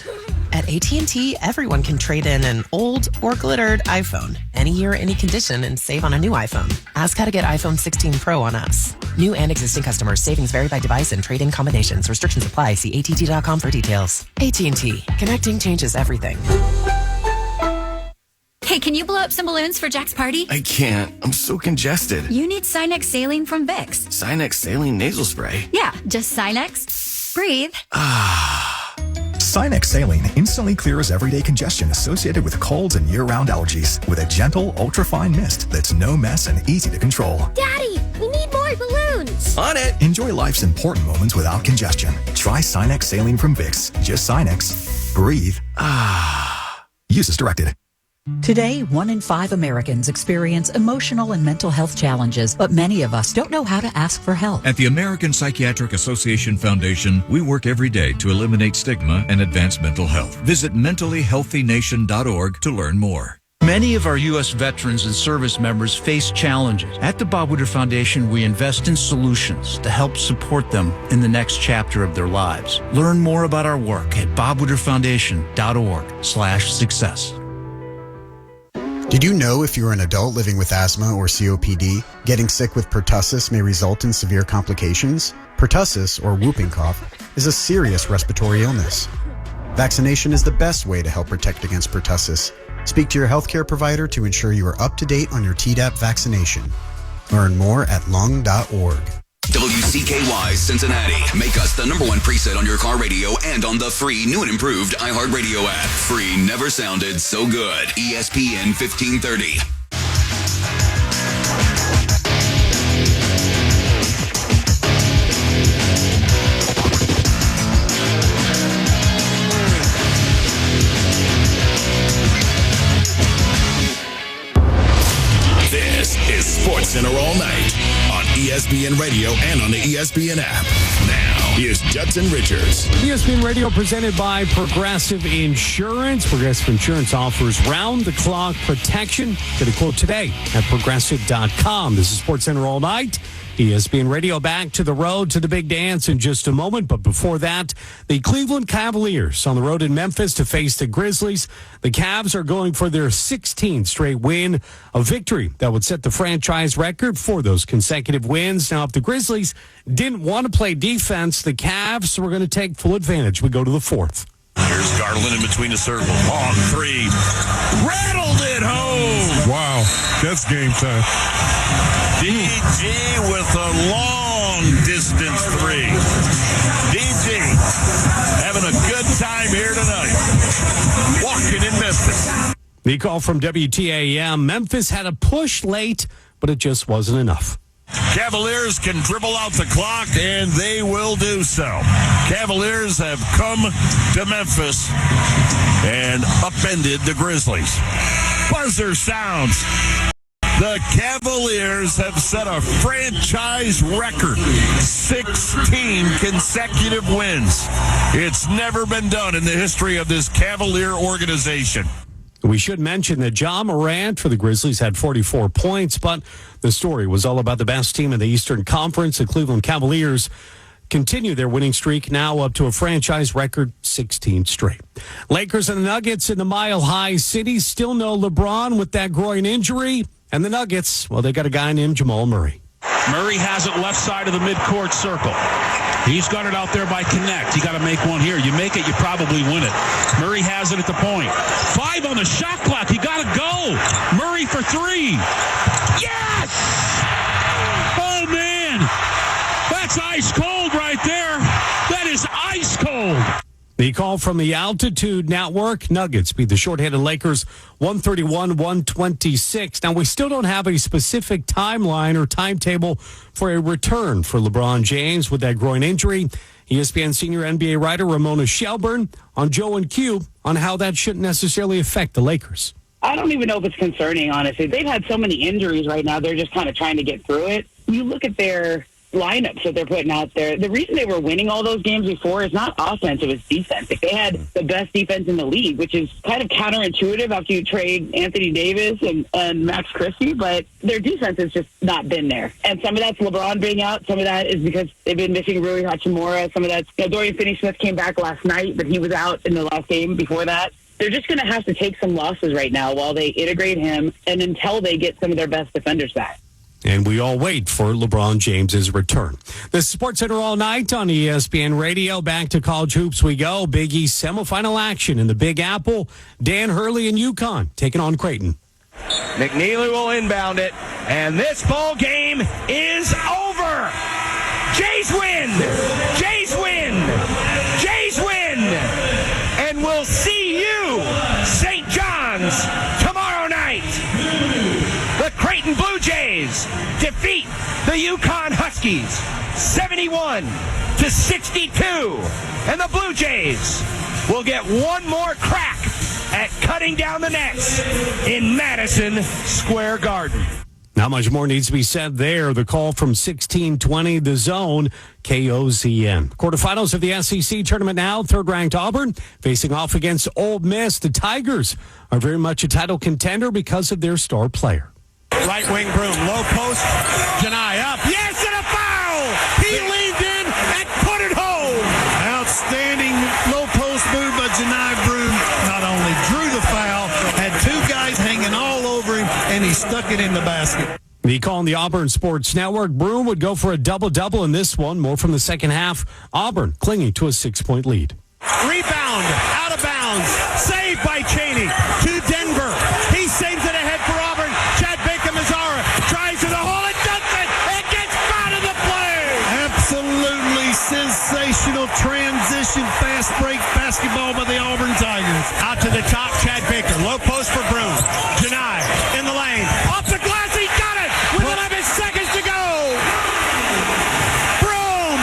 At AT&T, everyone can trade in an old or glittered iPhone any year, any condition, and save on a new iPhone. Ask how to get iPhone 16 Pro on us. New and existing customers. Savings vary by device and trade-in combinations. Restrictions apply. See att.com for details. AT&T. Connecting changes everything.
Hey, can you blow up some balloons for Jack's party?
I can't. I'm so congested.
You need Sinex Saline from Vicks.
Sinex Saline Nasal Spray?
Yeah, just Sinex. Breathe.
Sinex Saline instantly clears everyday congestion associated with colds and year-round allergies with a gentle, ultra-fine mist that's no mess and easy to control.
Daddy, we need more balloons.
On it.
Enjoy life's important moments without congestion. Try Sinex Saline from Vicks. Just Sinex. Breathe. Use as directed.
Today, 1 in 5 Americans experience emotional and mental health challenges, but many of us don't know how to ask for help.
At the American Psychiatric Association Foundation, we work every day to eliminate stigma and advance mental health. Visit mentallyhealthynation.org to learn more.
Many of our U.S. veterans and service members face challenges. At the Bob Woodward Foundation, we invest in solutions to help support them in the next chapter of their lives. Learn more about our work at bobwoodwardfoundation.org/success.
Did you know if you're an adult living with asthma or COPD, getting sick with pertussis may result in severe complications? Pertussis, or whooping cough, is a serious respiratory illness. Vaccination is the best way to help protect against pertussis. Speak to your healthcare provider to ensure you are up to date on your Tdap vaccination. Learn more at lung.org.
WCKY Cincinnati. Make us the #1 preset on your car radio and on the free new and improved iHeartRadio app. Free never sounded so good. ESPN 1530.
This is SportsCenter All Night on ESPN Radio and on the ESPN app. Now, here's Judson Richards.
ESPN Radio presented by Progressive Insurance. Progressive Insurance offers round-the-clock protection. Get a quote today at Progressive.com. This is SportsCenter All Night. ESPN Radio back to the road to the big dance in just a moment. But before that, the Cleveland Cavaliers on the road in Memphis to face the Grizzlies. The Cavs are going for their 16th straight win, a victory that would set the franchise record for those consecutive wins. Now, if the Grizzlies didn't want to play defense, the Cavs were going to take full advantage. We go to the fourth.
Here's Garland in between the circle. Long three. Rattled it home.
Wow, that's game time.
DG with a long distance three. DG having a good time here tonight. Walking in Memphis.
The call from WTAM. Memphis had a push late, but it just wasn't enough.
Cavaliers can dribble out the clock, and they will do so. Cavaliers have come to Memphis and upended the Grizzlies. Buzzer sounds. The Cavaliers have set a franchise record, 16 consecutive wins. It's never been done in the history of this Cavalier organization.
We should mention that Ja Morant for the Grizzlies had 44 points, but the story was all about the best team in the Eastern Conference. The Cleveland Cavaliers continue their winning streak, now up to a franchise record 16 straight. Lakers and the Nuggets in the Mile High City. Still no LeBron with that groin injury. And the Nuggets, well, they got a guy named Jamal Murray.
Murray has it left side of the midcourt circle. He's got it out there by Connect. You got to make one here. You make it, you probably win it. Murray has it at the point. 5 on the shot clock. You got to go. Murray for 3. Yes! Oh, man. That's ice cold right there. That is ice cold.
The call from the Altitude Network. Nuggets beat the short-handed Lakers 131-126. Now, we still don't have a specific timeline or timetable for a return for LeBron James with that groin injury. ESPN senior NBA writer Ramona Shelburne on Joe and Q on how that shouldn't necessarily affect the Lakers.
I don't even know if it's concerning, honestly. They've had so many injuries right now, they're just kind of trying to get through it. You look at their lineups that they're putting out there. The reason they were winning all those games before is not offense, it was defense. Like, they had the best defense in the league, which is kind of counterintuitive after you trade Anthony Davis and Max Christie, but their defense has just not been there. And some of that's LeBron being out. Some of that is because they've been missing Rui Hachimura. Some of that's, Dorian Finney-Smith came back last night, but he was out in the last game before that. They're just going to have to take some losses right now while they integrate him and until they get some of their best defenders back.
And we all wait for LeBron James's return. The SportsCenter All Night on ESPN Radio. Back to college hoops we go. Big East semifinal action in the Big Apple. Dan Hurley and UConn taking on Creighton.
McNeely will inbound it, and this ball game is over. Jays win! Jays win! Jays win! And we'll see you, St. John's, tomorrow night. The Creighton Blue Jays defeat the UConn Huskies 71-62. And the Blue Jays will get one more crack at cutting down the nets in Madison Square Garden.
Not much more needs to be said there. The call from 1620, The Zone, KOZN. Quarterfinals of the SEC tournament now. Third-ranked Auburn facing off against Ole Miss. The Tigers are very much a title contender because of their star player.
Right wing Broom, low post, Janai up. Yes, and a foul! He leaned in and put it home!
Outstanding low post move by Janai Broom. Not only drew the foul, had 2 guys hanging all over him, and he stuck it in the basket.
The call on the Auburn Sports Network. Broom would go for a double-double in this one. More from the second half. Auburn clinging to a 6-point lead.
Rebound out of inbounds. Saved by Cheney to Denver. He saves it ahead for Auburn. Chad Baker-Mazzara tries to the hole and does it. It gets out of the play.
Absolutely sensational transition fast break basketball by the Auburn Tigers.
Out to the top, Chad Baker. Low post for Broom. Janai in the lane. Off the glass, he got it with 11 seconds to go. Broom,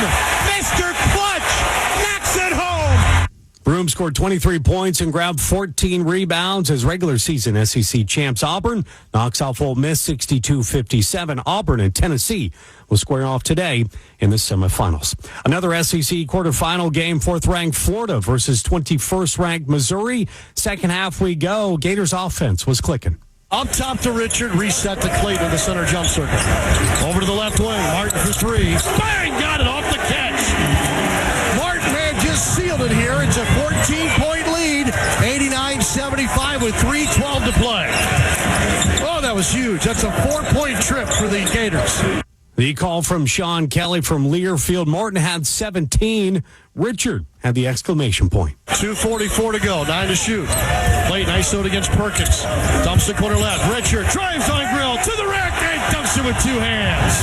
Mr. Clutch, knocks it home.
Broom scored 23 points and grabbed 14 rebounds as regular season SEC champs Auburn knocks off Ole Miss 62-57. Auburn and Tennessee will square off today in the semifinals. Another SEC quarterfinal game, 4th-ranked Florida versus 21st-ranked Missouri. Second half we go. Gators offense was clicking.
Up top to Richard, reset to Clayton, the center jump circle. Over to the left wing, Martin for three. Bang! Got it off the catch. Martin had just sealed it here. It's a 14-point lead, 89-75 with 3:12 to play. Oh, that was huge. That's a 4-point trip for the Gators.
The call from Sean Kelly from Learfield. Martin had 17. Richard had the exclamation point.
2:44 to go, 9 to shoot. Late, nice shot against Perkins. Dumps the corner left. Richard drives on Grill to the rack and dunks it with two hands.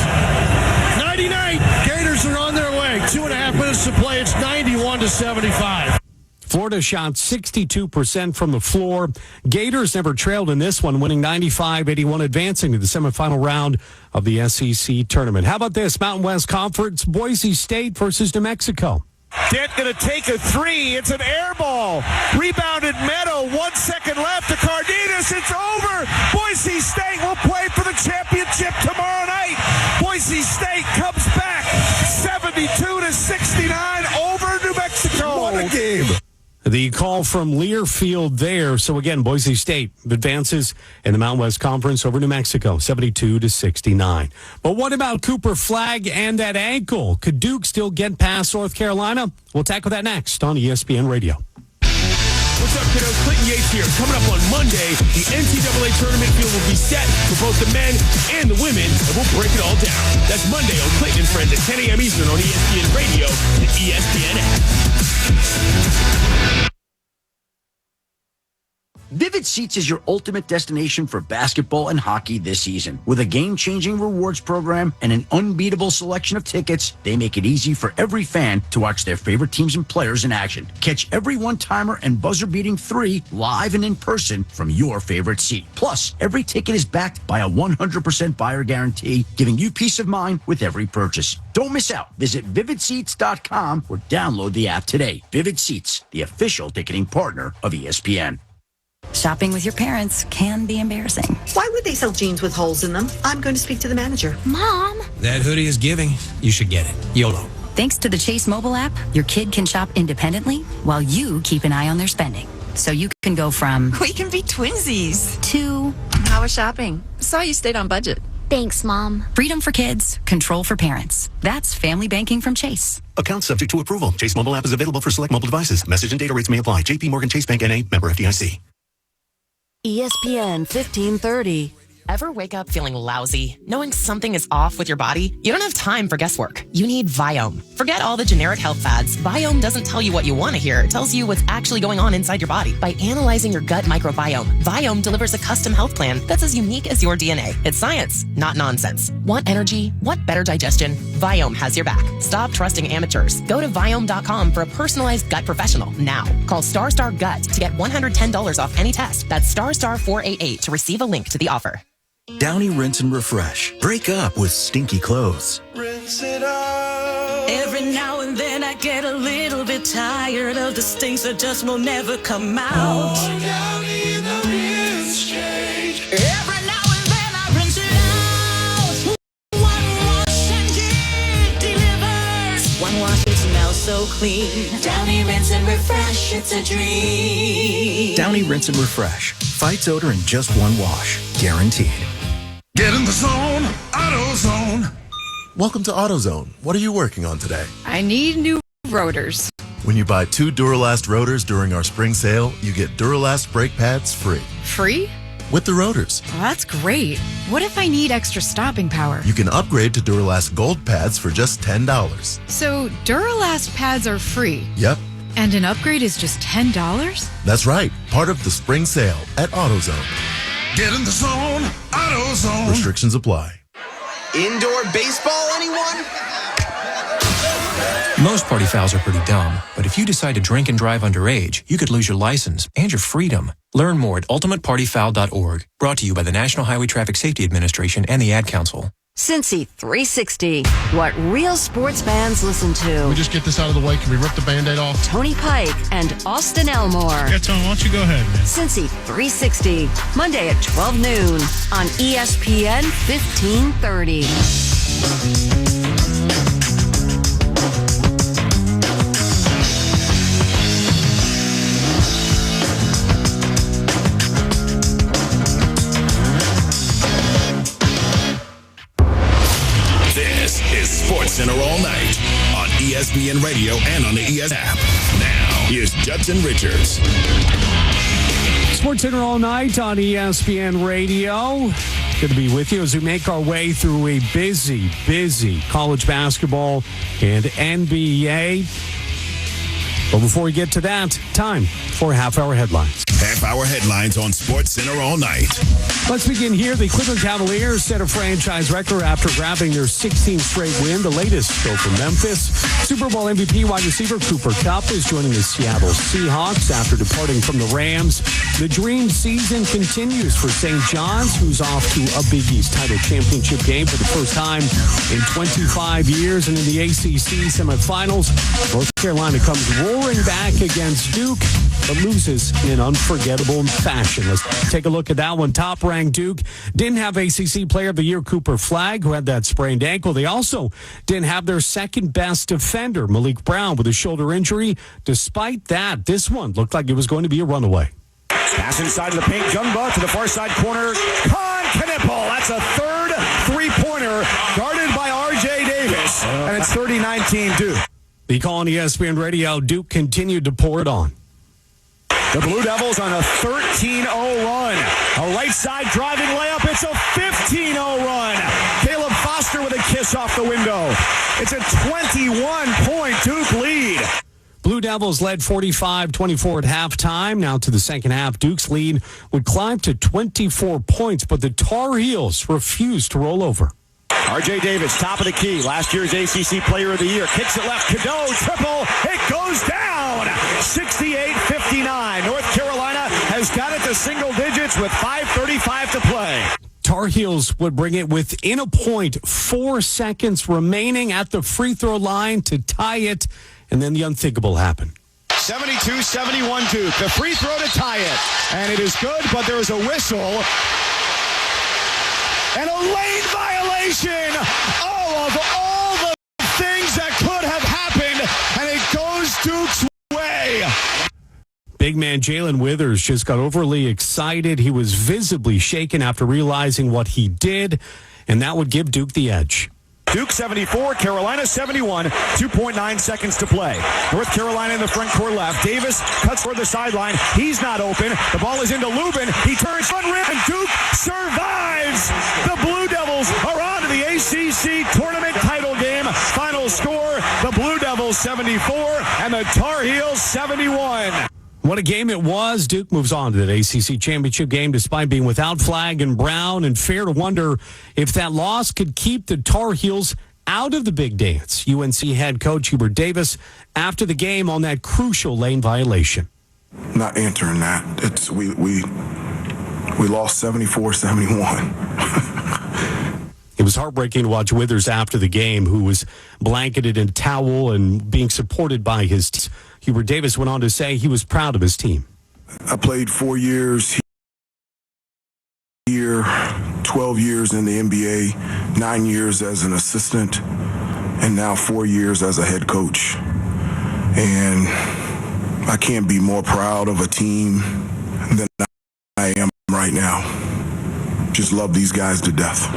99. Gators are on their way. 2.5 minutes to play. It's 91-75.
Florida shot 62% from the floor. Gators never trailed in this one, winning 95-81, advancing to the semifinal round of the SEC tournament. How about this? Mountain West Conference, Boise State versus New Mexico.
Dent going to take a three. It's an air ball. Rebounded Meadow. 1 second left to Cardenas. It's over. Boise State will play for the championship tomorrow night. Boise State comes back 72-69 over New Mexico.
What a game.
The call from Learfield there. So again, Boise State advances in the Mountain West Conference over New Mexico, 72-69. But what about Cooper Flagg and that ankle? Could Duke still get past North Carolina? We'll tackle that next on ESPN Radio.
What's up, kiddos? Clinton Yates here. Coming up on Monday, the NCAA tournament field will be set for both the men and the women, and we'll break it all down. That's Monday on Clinton and Friends at 10 a.m. Eastern on ESPN Radio and ESPN app.
Vivid Seats is your ultimate destination for basketball and hockey this season. With a game-changing rewards program and an unbeatable selection of tickets, they make it easy for every fan to watch their favorite teams and players in action. Catch every one-timer and buzzer-beating 3 live and in person from your favorite seat. Plus, every ticket is backed by a 100% buyer guarantee, giving you peace of mind with every purchase. Don't miss out. Visit VividSeats.com or download the app today. Vivid Seats, the official ticketing partner of ESPN.
Shopping with your parents can be embarrassing.
Why would they sell jeans with holes in them? I'm going to speak to the manager.
Mom!
That hoodie is giving. You should get it. YOLO.
Thanks to the Chase mobile app, your kid can shop independently while you keep an eye on their spending. So you can go from
We can be twinsies
to
How was shopping? Saw you stayed on budget. Thanks, Mom.
freedom for kids, control for parents. That's family banking from Chase.
Account subject to approval. Chase mobile app is available for select mobile devices. Message and data rates may apply. JP Morgan Chase Bank N.A. member FDIC.
ESPN 1530.
Ever wake up feeling lousy, knowing something is off with your body? You don't have time for guesswork. You need Viome. Forget all the generic health fads. Viome doesn't tell you what you want to hear. It tells you what's actually going on inside your body. By analyzing your gut microbiome, Viome delivers a custom health plan that's as unique as your DNA. It's science, not nonsense. Want energy? Want better digestion? Viome has your back. Stop trusting amateurs. Go to Viome.com for a personalized gut professional now. Call Star Gut to get $110 off any test. That's Star 488 to receive a link to the offer.
Downy Rinse and Refresh. Break up with stinky clothes.
Rinse it out. Every now and then I get a little bit tired of the stinks that just will never come out. Oh, Downy, the rinse change. Every now and then I rinse it out. One wash and it delivers. One wash and smells so clean. Downy Rinse and Refresh, it's a dream.
Downy Rinse and Refresh. Fights odor in just one wash. Guaranteed.
Get in the zone, AutoZone. Welcome to AutoZone. What are you working on today?
I need new rotors.
When you buy 2 Duralast rotors during our spring sale, you get Duralast brake pads free.
Free?
With the rotors.
Well, that's great. What if I need extra stopping power?
You can upgrade to Duralast Gold pads for just $10.
So Duralast pads are free?
Yep.
And an upgrade is just $10?
That's right. Part of the spring sale at AutoZone.
Get in the zone, AutoZone.
Restrictions apply.
Indoor baseball, anyone?
Most party fouls are pretty dumb, but if you decide to drink and drive underage, you could lose your license and your freedom. Learn more at ultimatepartyfoul.org. Brought to you by the National Highway Traffic Safety Administration and the Ad Council.
Cincy 360, what real sports fans listen to.
Can we just get this out of the way? Can we rip the Band-Aid off?
Tony Pike and Austin Elmore.
Yeah, Tony, why don't you go ahead, man?
Cincy 360, Monday at 12 noon on ESPN 1530.
Center all night on ESPN Radio and on the ES app. Now, here's Judson Richards.
Sports Center all night on ESPN Radio. Good to be with you as we make our way through a busy college basketball and NBA. But before we get to that, time for half-hour headlines.
Half-hour headlines on Sports Center all night.
Let's begin here. The Cleveland Cavaliers set a franchise record after grabbing their 16th straight win, the latest go from Memphis. Super Bowl MVP wide receiver Cooper Kupp is joining the Seattle Seahawks after departing from the Rams. The dream season continues for St. John's, who's off to a Big East title championship game for the first time in 25 years. And in the ACC semifinals, North Carolina comes roaring back against Duke, but loses in an unforgettable fashion. Let's take a look at that one. Top-ranked Duke didn't have ACC Player of the Year Cooper Flagg, who had that sprained ankle. They also didn't have their second-best defender, Malik Brown, with a shoulder injury. Despite that, this one looked like it was going to be a runaway.
Pass inside of the paint, Jungba to the far side corner. Con Knipple, that's a third three-pointer guarded by R.J. Davis, and it's 30-19 Duke.
The call on ESPN Radio, Duke continued to pour it on.
The Blue Devils on a 13-0 run. A right side driving layup. It's a 15-0 run. Caleb Foster with a kiss off the window. It's a 21-point Duke lead.
Blue Devils led 45-24 at halftime. Now to the second half, Duke's lead would climb to 24 points, but the Tar Heels refused to roll over.
R.J. Davis, top of the key. Last year's ACC Player of the Year. Kicks it left. Cadeau, triple. It goes down. 68-59. North Carolina has got it to single digits with 5:35 to play.
Tar Heels would bring it within a point, 4 seconds remaining at the free throw line to tie it, and then the unthinkable happened.
72-71 Duke. The free throw to tie it. And it is good, but there is a whistle. And a lane violation. Oh, of all the things that could have happened, and it goes Duke's way.
Big man Jalen Withers just got overly excited. He was visibly shaken after realizing what he did, and that would give Duke the edge.
Duke 74, Carolina 71, 2.9 seconds to play. North Carolina in the front court left. Davis cuts toward the sideline. He's not open. The ball is into Lubin. He turns front rim, and Duke survives. The Blue Devils are on to the ACC tournament title game. Final score, the Blue Devils 74 and the Tar Heels 71.
What a game it was. Duke moves on to that ACC championship game despite being without Flagg and Brown, and fair to wonder if that loss could keep the Tar Heels out of the big dance. UNC head coach Hubert Davis after the game on that crucial lane violation.
Not entering that. It's we lost 74-71.
It was heartbreaking to watch Withers after the game, who was blanketed in a towel and being supported by his team. Hubert Davis went on to say he was proud of his team.
I played 4 years here, 12 years in the NBA, 9 years as an assistant, and now 4 years as a head coach. And I can't be more proud of a team than I am right now. Just love these guys to death.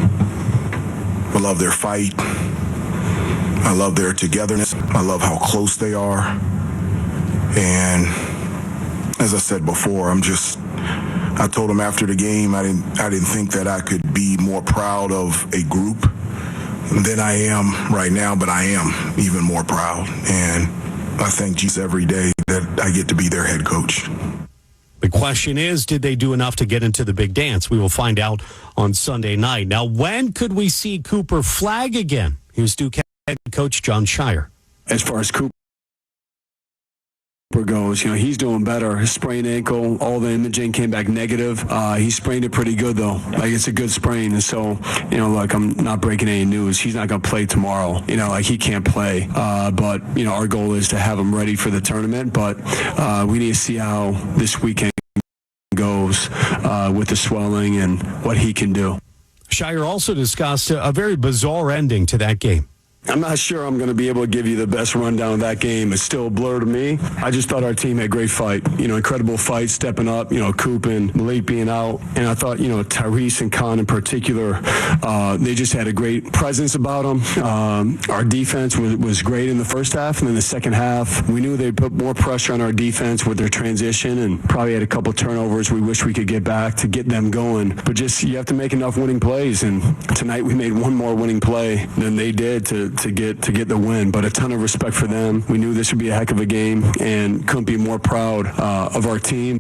I love their fight. I love their togetherness. I love how close they are. And as I said before, I told him after the game, I didn't think that I could be more proud of a group than I am right now, but I am even more proud. And I thank Jesus every day that I get to be their head coach.
The question is, did they do enough to get into the big dance? We will find out on Sunday night. Now, when could we see Cooper Flagg again? Here's Duke head coach John Shire.
As far as Cooper goes, he's doing better. His sprained ankle, all the imaging came back negative. He sprained it pretty good, though. Like, it's a good sprain. And so, I'm not breaking any news. He's not going to play tomorrow. He can't play. But our goal is to have him ready for the tournament. But we need to see how this weekend goes with the swelling and what he can do.
Shire also discussed a very bizarre ending to that game.
I'm not sure I'm going to be able to give you the best rundown of that game. It's still a blur to me. I just thought our team had a great fight. Incredible fight, stepping up, Coop and Malik being out. And I thought, Tyrese and Khan in particular, they just had a great presence about them. Our defense was great in the first half. And then the second half, we knew they'd put more pressure on our defense with their transition and probably had a couple turnovers we wish we could get back to get them going. But just, you have to make enough winning plays. And tonight we made one more winning play than they did to get the win, but a ton of respect for them. We knew this would be a heck of a game and couldn't be more proud of our team.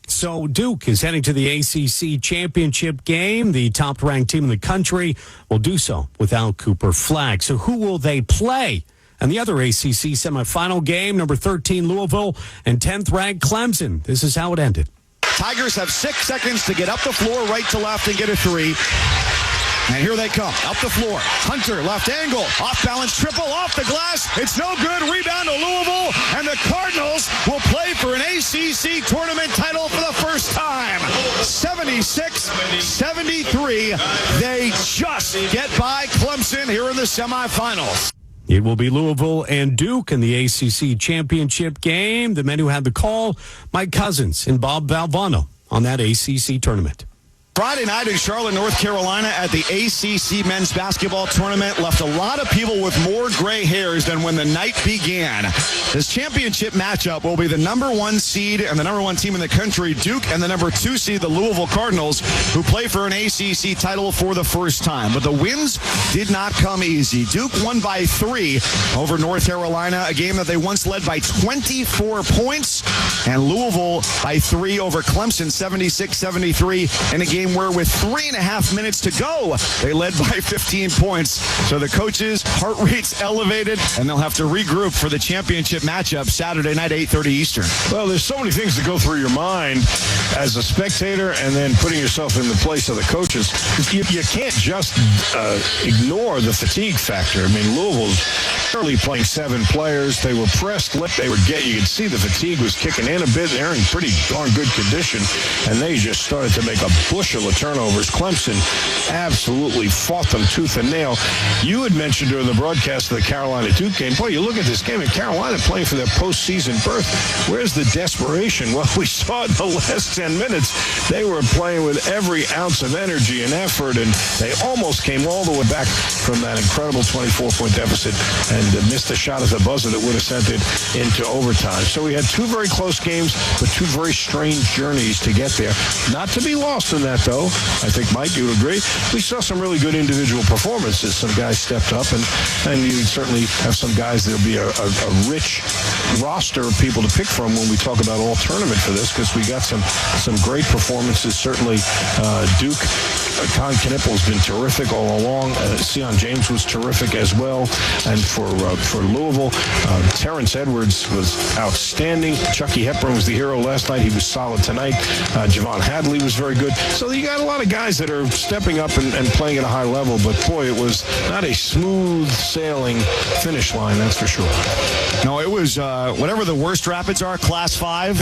So Duke is heading to the ACC championship game. The top-ranked team in the country will do so without Cooper Flagg. So who will they play? And the other ACC semifinal game, number 13 Louisville and 10th ranked Clemson. This is how it ended.
Tigers have 6 seconds to get up the floor, right to left, and get a three. And here they come, up the floor. Hunter, left angle, off-balance triple, off the glass. It's no good. Rebound to Louisville, and the Cardinals will play for an ACC tournament title for the first time. 76-73. They just get by Clemson here in the semifinals.
It will be Louisville and Duke in the ACC championship game. The men who had the call, Mike Cousins and Bob Valvano on that ACC tournament.
Friday night in Charlotte, North Carolina at the ACC men's basketball tournament left a lot of people with more gray hairs than when the night began. This championship matchup will be the number 1 seed and the number 1 team in the country, Duke, and the number 2 seed, the Louisville Cardinals, who play for an ACC title for the first time. But the wins did not come easy. Duke won by 3 over North Carolina, a game that they once led by 24 points, and Louisville by 3 over Clemson, 76-73, in a game where with 3.5 minutes to go, they led by 15 points. So the coaches' heart rates elevated, and they'll have to regroup for the championship matchup Saturday night, 8:30 Eastern.
Well, there's so many things that go through your mind as a spectator and then putting yourself in the place of the coaches. You can't just ignore the fatigue factor. I mean, Louisville's early playing 7 players. They were pressed. You could see the fatigue was kicking in a bit. They're in pretty darn good condition, and they just started to make a bushel of turnovers. Clemson absolutely fought them tooth and nail. You had mentioned during the broadcast of the Carolina-Duke game, boy, you look at this game in Carolina playing for their postseason berth. Where's the desperation? Well, we saw it in the last 10 minutes. They were playing with every ounce of energy and effort, and they almost came all the way back from that incredible 24-point deficit and missed a shot at the buzzer that would have sent it into overtime. So we had 2 very close games, but 2 very strange journeys to get there. Not to be lost in that, though. I think, Mike, you would agree. We saw some really good individual performances. Some guys stepped up, and you certainly have some guys. There'll be a rich roster of people to pick from when we talk about all tournament for this, because we got some great performances. Certainly, Duke, Con Knippel's been terrific all along. Sion James was terrific as well. And for Louisville, Terrence Edwards was outstanding. Chucky Hepburn was the hero last night. He was solid tonight. Javon Hadley was very good. So you got a lot of guys that are stepping up and playing at a high level. But, boy, it was not a smooth sailing finish line, that's for sure.
No, it was whatever the worst rapids are, Class 5.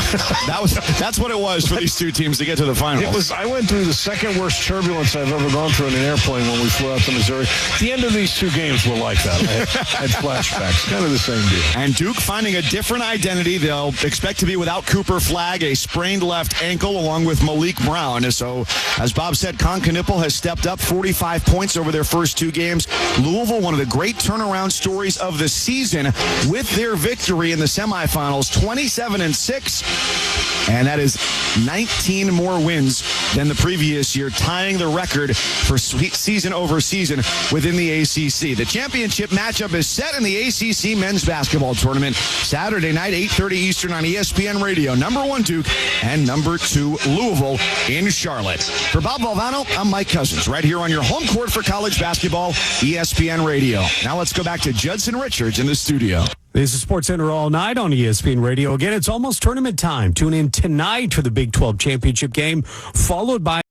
That's what it was for these 2 teams to get to the finals.
I went through the second worst turbulence I've ever gone through in an airplane when we flew out to Missouri. The end of these 2 games were like that. I had flashbacks. Kind of the same deal.
And Duke finding a different identity. They'll expect to be without Cooper Flagg, a sprained left ankle, along with Malik Brown. So, as Bob said, Con Knippel has stepped up 45 points over their first 2 games. Louisville, one of the great turnaround stories of the season, with their victory in the semifinals, 27-6.
and that is 19 more wins than the previous year, tying the record for season over season within the ACC. The championship matchup is set in the ACC men's basketball tournament Saturday night, 8:30 Eastern on ESPN Radio. Number 1 Duke and number 2 Louisville in Charlotte. For Bob Valvano, I'm Mike Cousins, right here on your home court for college basketball, ESPN Radio. Now let's go back to Judson Richards in the studio.
This is SportsCenter all night on ESPN Radio. Again, it's almost tournament time. Tune in tonight for the Big 12 championship game, followed by